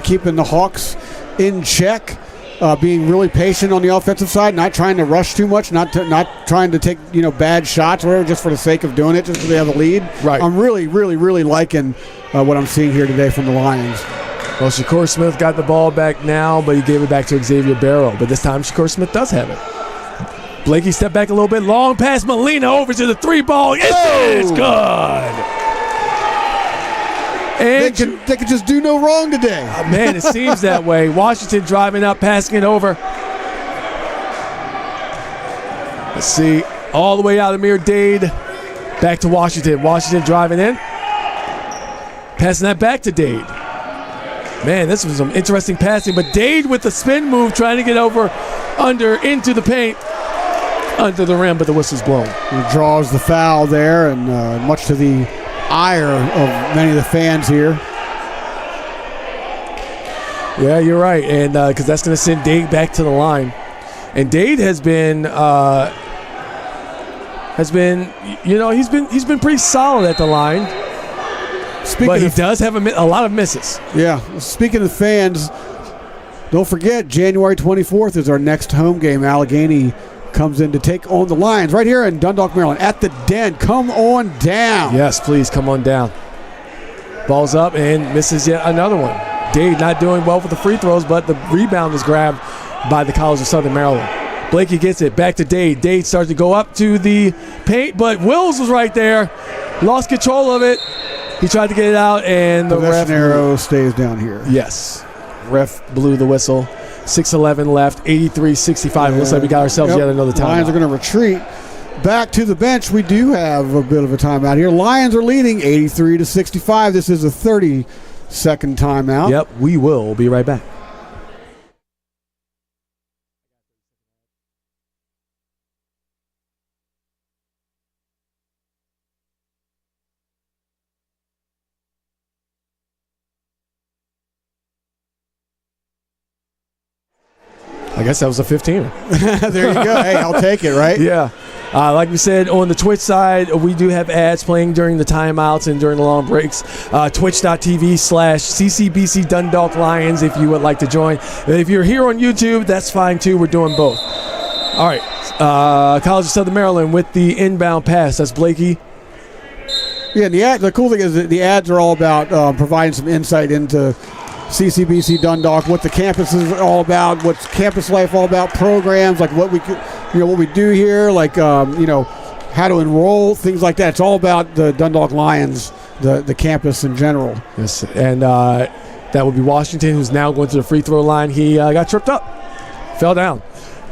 keeping the Hawks in check. Being really patient on the offensive side, not trying to rush too much, not trying to take bad shots or whatever, just for the sake of doing it, just because they have a lead. Right. I'm really, really, really liking what I'm seeing here today from the Lions. Well, Shakur Smith got the ball back now, but he gave it back to Xavier Barrow. But this time, Shakur Smith does have it. Blakey stepped back a little bit, long pass Molina over to the 3-ball. It's good. And they could just do no wrong today. Man, it seems that way. Washington driving up, passing it over. Let's see. All the way out of Amir Dade. Back to Washington. Washington driving in. Passing that back to Dade. Man, this was some interesting passing. But Dade with the spin move, trying to get over, into the paint. Under the rim, but the whistle's blown. He draws the foul there, and much to the ire of many of the fans here. Yeah, you're right, and because that's going to send Dade back to the line, and Dade has been he's been pretty solid at the line. But he does have a lot of misses. Yeah. Speaking of fans, don't forget January 24th is our next home game. Allegheny comes in to take on the Lions right here in Dundalk, Maryland, at the Den. Come on down. Yes, please come on down. Ball's up and misses yet another one. Dade not doing well with the free throws, but the rebound is grabbed by the College of Southern Maryland. Blakey gets it back to Dade. Dade starts to go up to the paint, but Wills was right there. Lost control of it. He tried to get it out, and the ref arrow stays down here. Yes. Ref blew the whistle. 6:11 left, 83-65. Looks like we got ourselves yet another timeout. Lions are going to retreat back to the bench. We do have a bit of a timeout here. Lions are leading 83-65. This is a 30-second timeout. Yep, we will be right back. I guess that was a 15er. There you go. Hey, I'll take it, right? Yeah. Like we said, on the Twitch side, we do have ads playing during the timeouts and during the long breaks. Twitch.tv/CCBC Dundalk Lions if you would like to join. If you're here on YouTube, that's fine too. We're doing both. All right. College of Southern Maryland with the inbound pass. That's Blakey. Yeah, the cool thing is that the ads are all about providing some insight into CCBC Dundalk, what the campus is all about, what's campus life all about, programs, like what we do here, like how to enroll, things like that. It's all about the Dundalk Lions, the campus in general. Yes, and that would be Washington, who's now going to the free throw line. He got tripped up, fell down.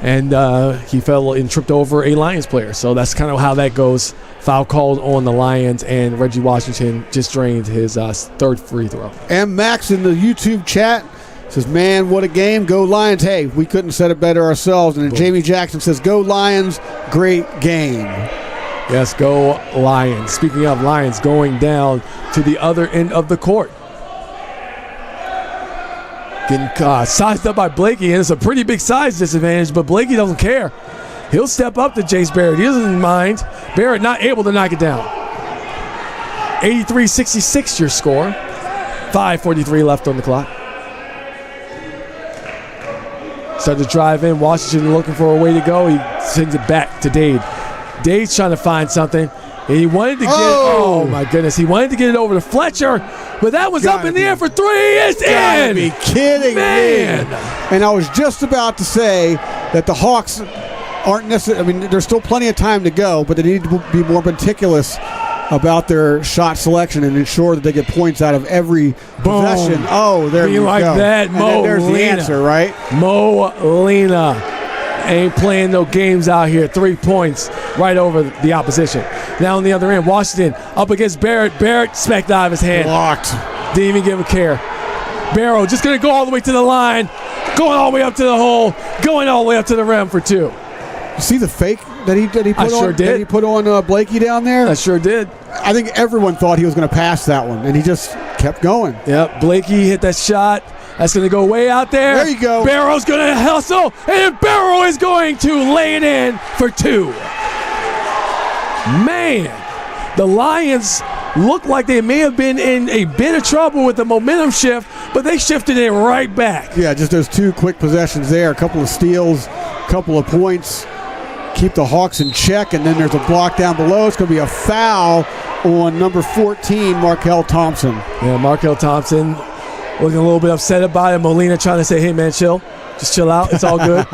and he fell and tripped over a Lions player. So that's kind of how that goes. Foul called on the Lions, and Reggie Washington just drained his third free throw. And Max in the YouTube chat says, man, what a game. Go Lions. Hey, we couldn't have said it better ourselves. And then Jamie Jackson says, go Lions. Great game. Yes, go Lions. Speaking of Lions, going down to the other end of the court. Getting sized up by Blakey, and it's a pretty big size disadvantage, but Blakey doesn't care. He'll step up to Jace Barrett. He doesn't mind. Barrett not able to knock it down. 83-66 your score. 5:43 left on the clock. Start to drive in. Washington looking for a way to go. He sends it back to Dade. Dade's trying to find something. And he wanted to get oh my goodness. He wanted to get it over to Fletcher, but that was up in the air for three. It's in! Be kidding me. And I was just about to say that the Hawks aren't necessarily, I mean, there's still plenty of time to go, but they need to be more meticulous about their shot selection and ensure that they get points out of every possession. Oh, there you like go. That, Mo there's Lena. The answer, right? Mo Lena ain't playing no games out here. 3 points right over the opposition. Now on the other end, Washington up against Barrett. Barrett smacked out of his hand. Blocked. Didn't even give a care. Barrow just going to go all the way to the line, going all the way up to the hole, going all the way up to the rim for two. You see the fake that he put I sure on? Did. That he put on Blakey down there? I sure did. I think everyone thought he was going to pass that one, and he just kept going. Yep, Blakey hit that shot. That's going to go way out there. There you go. Barrow's going to hustle, and Barrow is going to lay it in for two. Man, the Lions look like they may have been in a bit of trouble with the momentum shift, but they shifted it right back. Yeah, just those two quick possessions there, a couple of steals, a couple of points, keep the Hawks in check, and then there's a block down below. It's going to be a foul on number 14, Markel Thompson. Yeah, Markel Thompson looking a little bit upset about it. Molina trying to say, hey, man, chill. Just chill out. It's all good.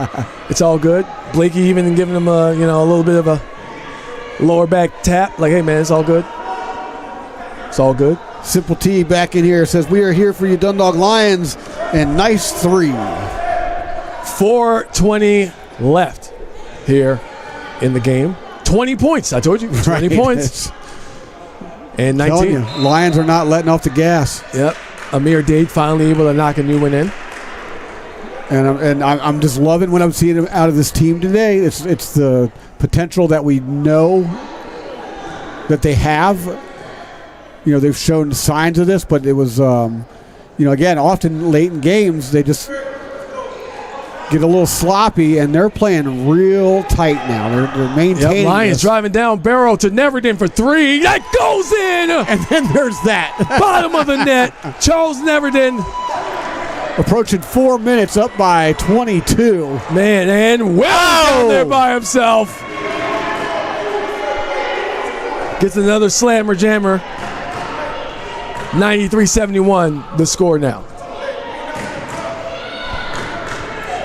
It's all good. Blakey even giving him a little bit of a lower back tap. Like, hey, man, it's all good. It's all good. Simple T back in here says, we are here for you, Dundalk Lions, and nice three. 4:20 left here in the game. 20 points. I told you. 20 points. And 19. You, Lions are not letting off the gas. Yep. Amir Dade finally able to knock a new one in. And I'm just loving what I'm seeing out of this team today. It's the potential that we know that they have. They've shown signs of this, but it was, again, often late in games, they just get a little sloppy, and they're playing real tight now. They're maintaining. Yep, Lions driving down Barrow to Neverton for three. That goes in! And then there's that. Bottom of the net. Charles Neverton. Approaching 4 minutes, up by 22. Man, and Wells down there by himself. Gets another slammer jammer. 93-71 the score now.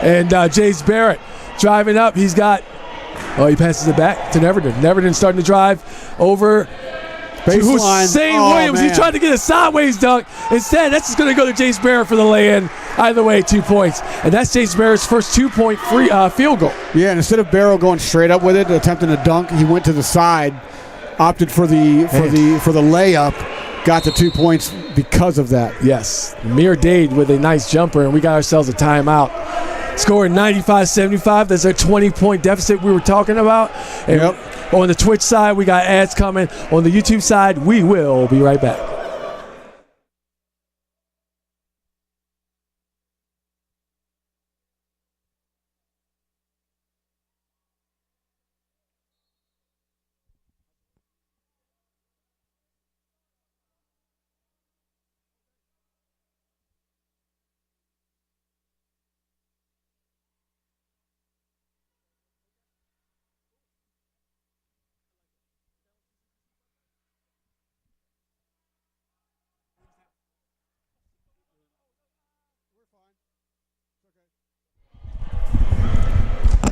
And Jace Barrett driving up. He passes it back to Neverton. Neverton starting to drive over to Hussein Williams. Man. He tried to get a sideways dunk. Instead, that's just going to go to Jace Barrett for the lay-in. Either way, 2 points. And that's Jace Barrett's first 2-point field goal. Yeah, and instead of Barrow going straight up with it, attempting a dunk, he went to the side, opted for the layup. Got the 2 points because of that. Yes. Amir Dade with a nice jumper, and we got ourselves a timeout. Scoring 95-75. That's a 20-point deficit we were talking about. And on the Twitch side, we got ads coming. On the YouTube side, we will be right back.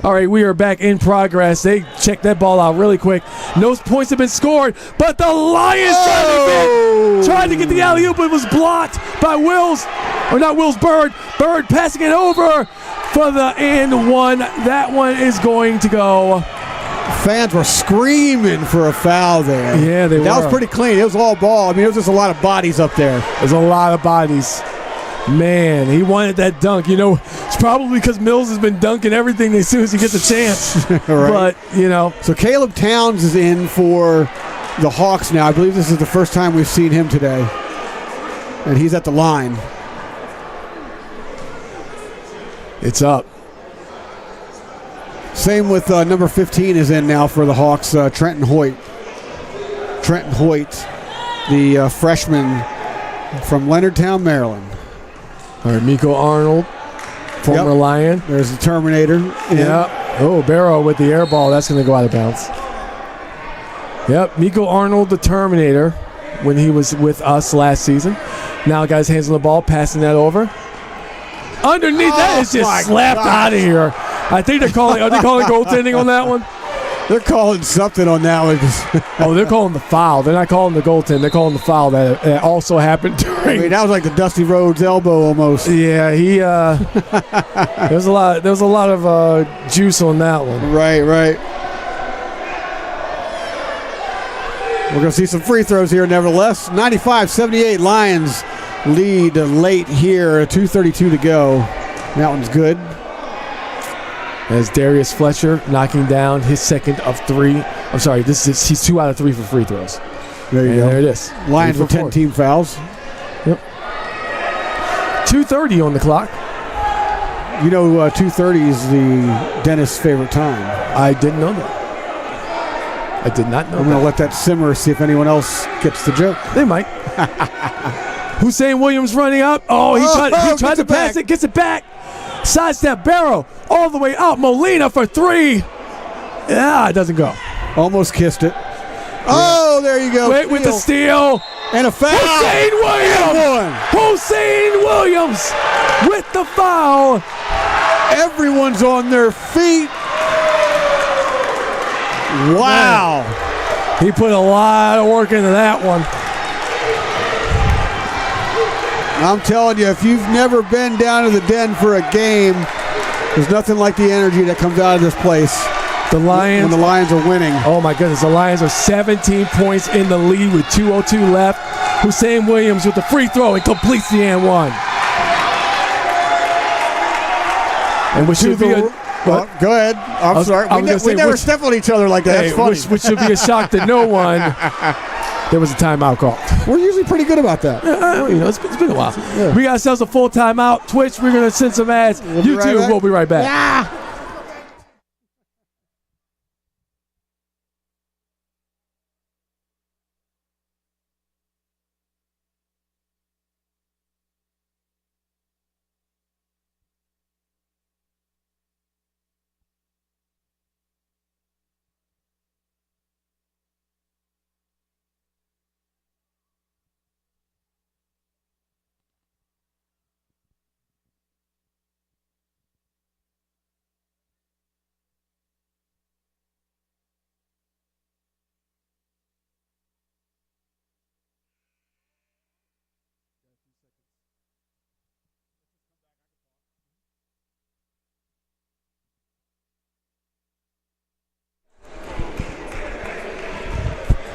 All right, we are back in progress. They checked that ball out really quick. No points have been scored, but the Lions tried to get the alley-oop, but it was blocked by Bird. Bird passing it over for the and one. That one is going to go. Fans were screaming for a foul there. Yeah, they were. That was pretty clean. It was all ball. I mean, it was just a lot of bodies up there. There's a lot of bodies. Man, he wanted that dunk. You know, it's probably because Mills has been dunking everything as soon as he gets a chance. Right. But, you know. So Caleb Towns is in for the Hawks now. I believe this is the first time we've seen him today. And he's at the line. It's up. Same with number 15 is in now for the Hawks, Trenton Hoyt. Trenton Hoyt, the freshman from Leonardtown, Maryland. All right, Miko Arnold, former Lion. There's the Terminator. Yeah. Oh, Barrow with the air ball. That's going to go out of bounds. Yep, Miko Arnold, the Terminator, when he was with us last season. Now got his hands on the ball, passing that over. Underneath, that is just slapped out of here. I think are they calling goaltending on that one? They're calling something on that one. Oh, they're calling the foul. They're not calling the goaltend. They're calling the foul that also happened during. I mean, that was like the Dusty Rhodes elbow almost. Yeah, he. There's a lot of juice on that one. Right. We're going to see some free throws here, nevertheless. 95-78 Lions lead late here. 2:32 to go. That one's good. As Darius Fletcher knocking down his second of three. I'm sorry, he's 2 out of 3 for free throws. There you go. There it is. Lions with 10 team fouls. Yep. 2:30 on the clock. You know, 2:30 is the dentist's favorite time. I didn't know that. I did not know I'm going to let that simmer, see if anyone else gets the joke. They might. Hussein Williams running up. Oh, he tried to pass it, gets it back. Sidestep, Barrow, all the way out. Molina for 3. Yeah, it doesn't go. Almost kissed it. Oh, there you go. Wait, with the steal. And a foul. Hussein Williams with the foul. Everyone's on their feet. Wow. Man. He put a lot of work into that one. I'm telling you, if you've never been down to the Den for a game, there's nothing like the energy that comes out of this place. The Lions. When the Lions are winning. Oh, my goodness. The Lions are 17 points in the lead with 2:02 left. Hussein Williams with the free throw and completes the and one. And which should be a... Go ahead. I'm sorry. We never step on each other like that. That's funny. Which should be a shock to no one. There was a timeout call. We're usually pretty good about that. It's been a while. Yeah. We got ourselves a full timeout. Twitch, we're going to send some ads. We'll be right back. Yeah.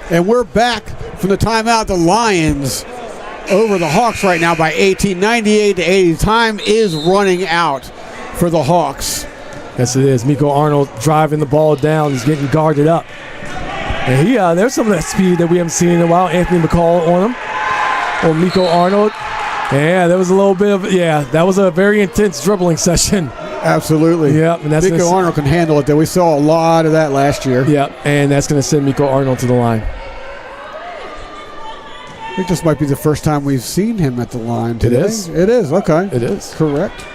And we're back from the timeout. The Lions over the Hawks right now by 18, 98-80. Time is running out for the Hawks. Yes, it is. Miko Arnold driving the ball down. He's getting guarded up. And there's some of that speed that we haven't seen in a while. Anthony McCall on him. Or Miko Arnold. Yeah, there was a little bit of, that was a very intense dribbling session. Absolutely. Yep. And that's Miko Arnold can handle it, though. We saw a lot of that last year. Yep, and that's going to send Miko Arnold to the line. I think this might be the first time we've seen him at the line today. It is? It is, okay. It is. Correct.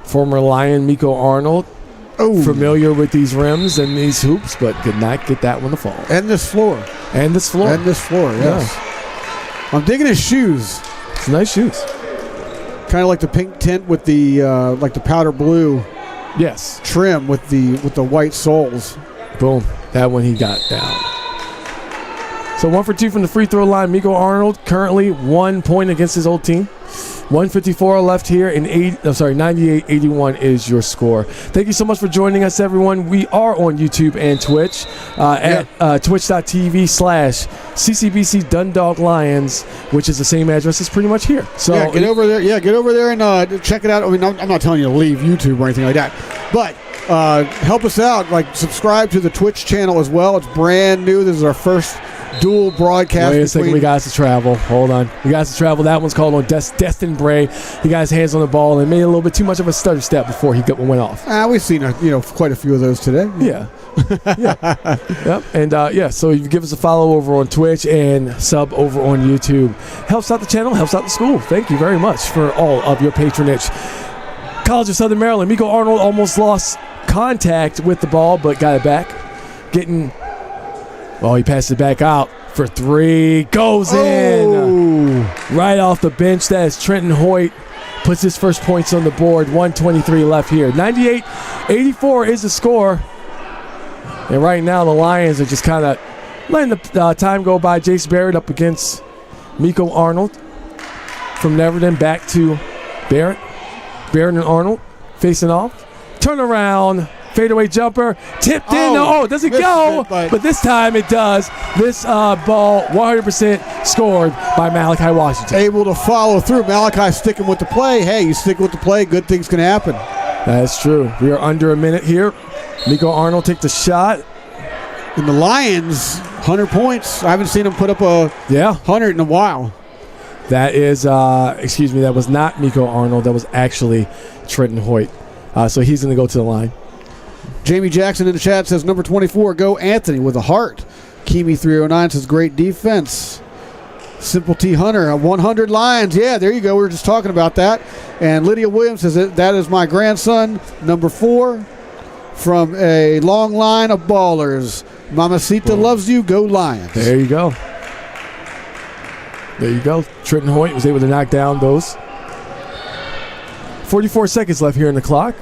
Former Lion Miko Arnold. Oh. Familiar with these rims and these hoops, but could not get that one to fall. And this floor. Yes. Yeah. I'm digging his shoes. It's nice shoes. Kind of like the pink tint with the like the powder blue. Yes. Trim with the white soles. Boom. That one he got down. So 1 for 2 from the free throw line. Miko Arnold currently 1 point against his old team. 154 left here, and 98-81 is your score. Thank you so much for joining us, everyone. We are on YouTube and Twitch at twitch.tv/CCBC Dundalk Lions, which is the same address as pretty much here. So get over there. Yeah, get over there and check it out. I mean, I'm not telling you to leave YouTube or anything like that, but help us out. Like, subscribe to the Twitch channel as well. It's brand new. This is our first dual broadcast. Wait a second, we got to travel. Hold on. We got to travel. That one's called on Destin Bray. He got his hands on the ball and made a little bit too much of a stutter step before he went off. We've seen quite a few of those today. Yeah. Yeah. Yep. And so you give us a follow over on Twitch and sub over on YouTube. Helps out the channel, helps out the school. Thank you very much for all of your patronage. College of Southern Maryland, Miko Arnold almost lost contact with the ball, but got it back. He passed it back out for three. Goes in. Right off the bench. That is Trenton Hoyt. Puts his first points on the board. 1:23 left here. 98-84 is the score. And right now the Lions are just kind of letting the time go by. Jace Barrett up against Miko Arnold. From Neverton back to Barrett. Barrett and Arnold facing off. Turn around. Fadeaway jumper, tipped in. Does it go? But this time it does. This ball 100% scored by Malachi Washington. Able to follow through. Malachi sticking with the play. Hey, you stick with the play, good things can happen. That's true. We are under a minute here. Miko Arnold takes the shot. And the Lions, 100 points. I haven't seen them put up a 100 in a while. That is, that was not Miko Arnold. That was actually Trenton Hoyt. So he's going to go to the line. Jamie Jackson in the chat says, number 24, go Anthony with a heart. Kimi 309 says, great defense. Simple T Hunter, 100 Lions. Yeah, there you go. We were just talking about that. And Lydia Williams says, that is my grandson, number 4, from a long line of ballers. Mamacita loves you. Go Lions. There you go. Trenton Hoyt was able to knock down those. 44 seconds left here in the clock.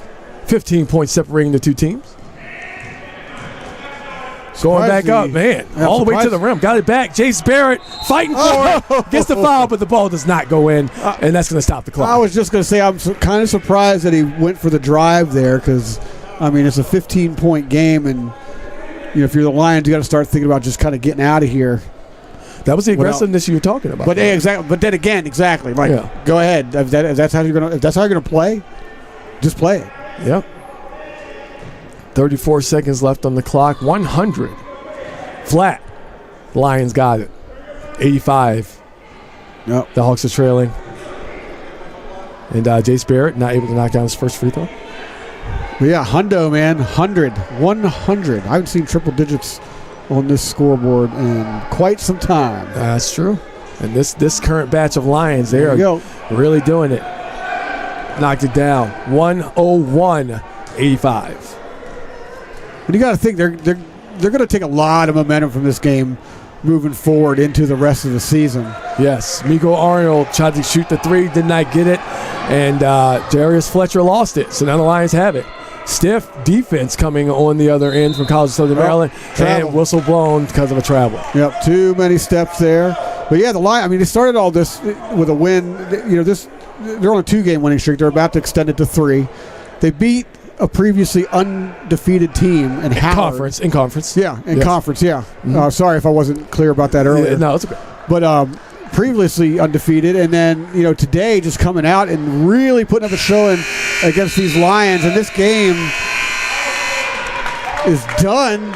15 points separating the two teams. Going back up, man. All the way to the rim. Got it back. Jace Barrett fighting for it. Gets the foul, but the ball does not go in, and that's going to stop the clock. I was just going to say I'm kind of surprised that he went for the drive there because, it's a 15-point game, and if you're the Lions, you got to start thinking about just kind of getting out of here. That was the aggressiveness you were talking about. But exactly. But then again, exactly. Go ahead. If that's how you're gonna play, just play it. Yep. 34 seconds left on the clock. 100. Flat. Lions got it. 85. Yep. The Hawks are trailing. And Jace Barrett not able to knock down his first free throw. Yeah, hundo, man. 100. 100. I haven't seen triple digits on this scoreboard in quite some time. That's true. And this current batch of Lions, they are really doing it. Knocked it down. 101-85. But you got to think they're going to take a lot of momentum from this game moving forward into the rest of the season. Yes. Miko Arnold tried to shoot the three, did not get it. And Darius Fletcher lost it. So now the Lions have it. Stiff defense coming on the other end from College of Southern Maryland. And whistle blown because of a travel. Yep, too many steps there. But yeah, the Lions, they started all this with a win. They're on a 2-game winning streak. They're about to extend it to 3. They beat a previously undefeated team in Howard. In conference. Yeah, conference, yeah. Mm-hmm. Sorry if I wasn't clear about that earlier. Yeah, no, it's okay. But previously undefeated, and then today just coming out and really putting up a showing against these Lions, and this game is done.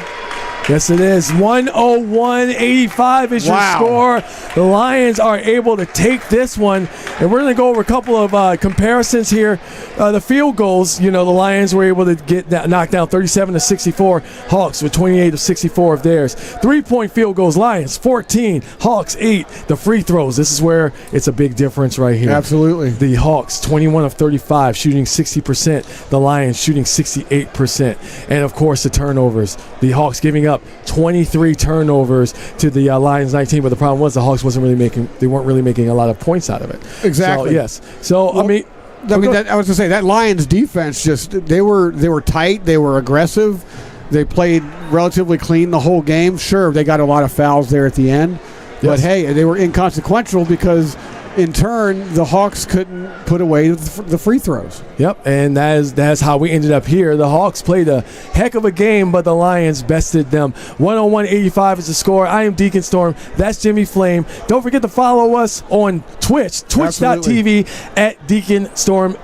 Yes, it is. 101-85 is your score. The Lions are able to take this one, and we're going to go over a couple of comparisons here. The field goals, the Lions were able to get knocked down 37-64. Hawks with 28-64 of theirs. 3-point field goals, Lions 14, Hawks 8. The free throws, this is where it's a big difference right here. Absolutely. The Hawks 21 of 35, shooting 60%. The Lions shooting 68%. And of course the turnovers. The Hawks giving up 23 turnovers to the Lions 19, but the problem was the Hawks weren't really making a lot of points out of it. Exactly. So, yes. So I was going to say that Lions defense they were tight, they were aggressive, they played relatively clean the whole game. Sure, they got a lot of fouls there at the end, but hey, they were inconsequential because in turn, the Hawks couldn't put away the free throws. Yep, and that's how we ended up here. The Hawks played a heck of a game, but the Lions bested them. 101-85 is the score. I am Deacon Storm. That's Jimmy Flame. Don't forget to follow us on Twitch, twitch.tv at Deacon Storm.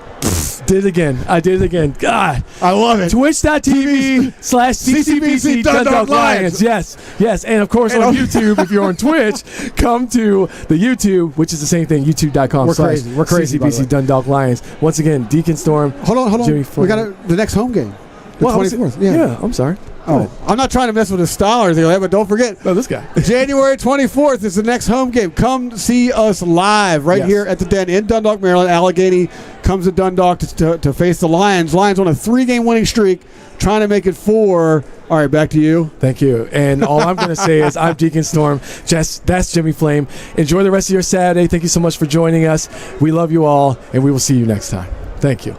Did it again. I did it again. God. I love it. Twitch.tv/CCBC Dundalk Lions. Yes. And of course on YouTube, if you're on Twitch, come to the YouTube, which is the same thing, youtube.com/. We're crazy. CCBC Dundalk Lions. Once again, Deacon Storm. Hold on. Jimmy We got the next home game. The 24th. Yeah, I'm sorry. Oh, I'm not trying to mess with his style or anything like that, but don't forget. Oh, this guy. January 24th is the next home game. Come see us live right here at the Den in Dundalk, Maryland. Allegheny comes to Dundalk to face the Lions. Lions on a 3-game winning streak, trying to make it 4. All right, back to you. Thank you. And all I'm going to say is I'm Deacon Storm. That's Jimmy Flame. Enjoy the rest of your Saturday. Thank you so much for joining us. We love you all, and we will see you next time. Thank you.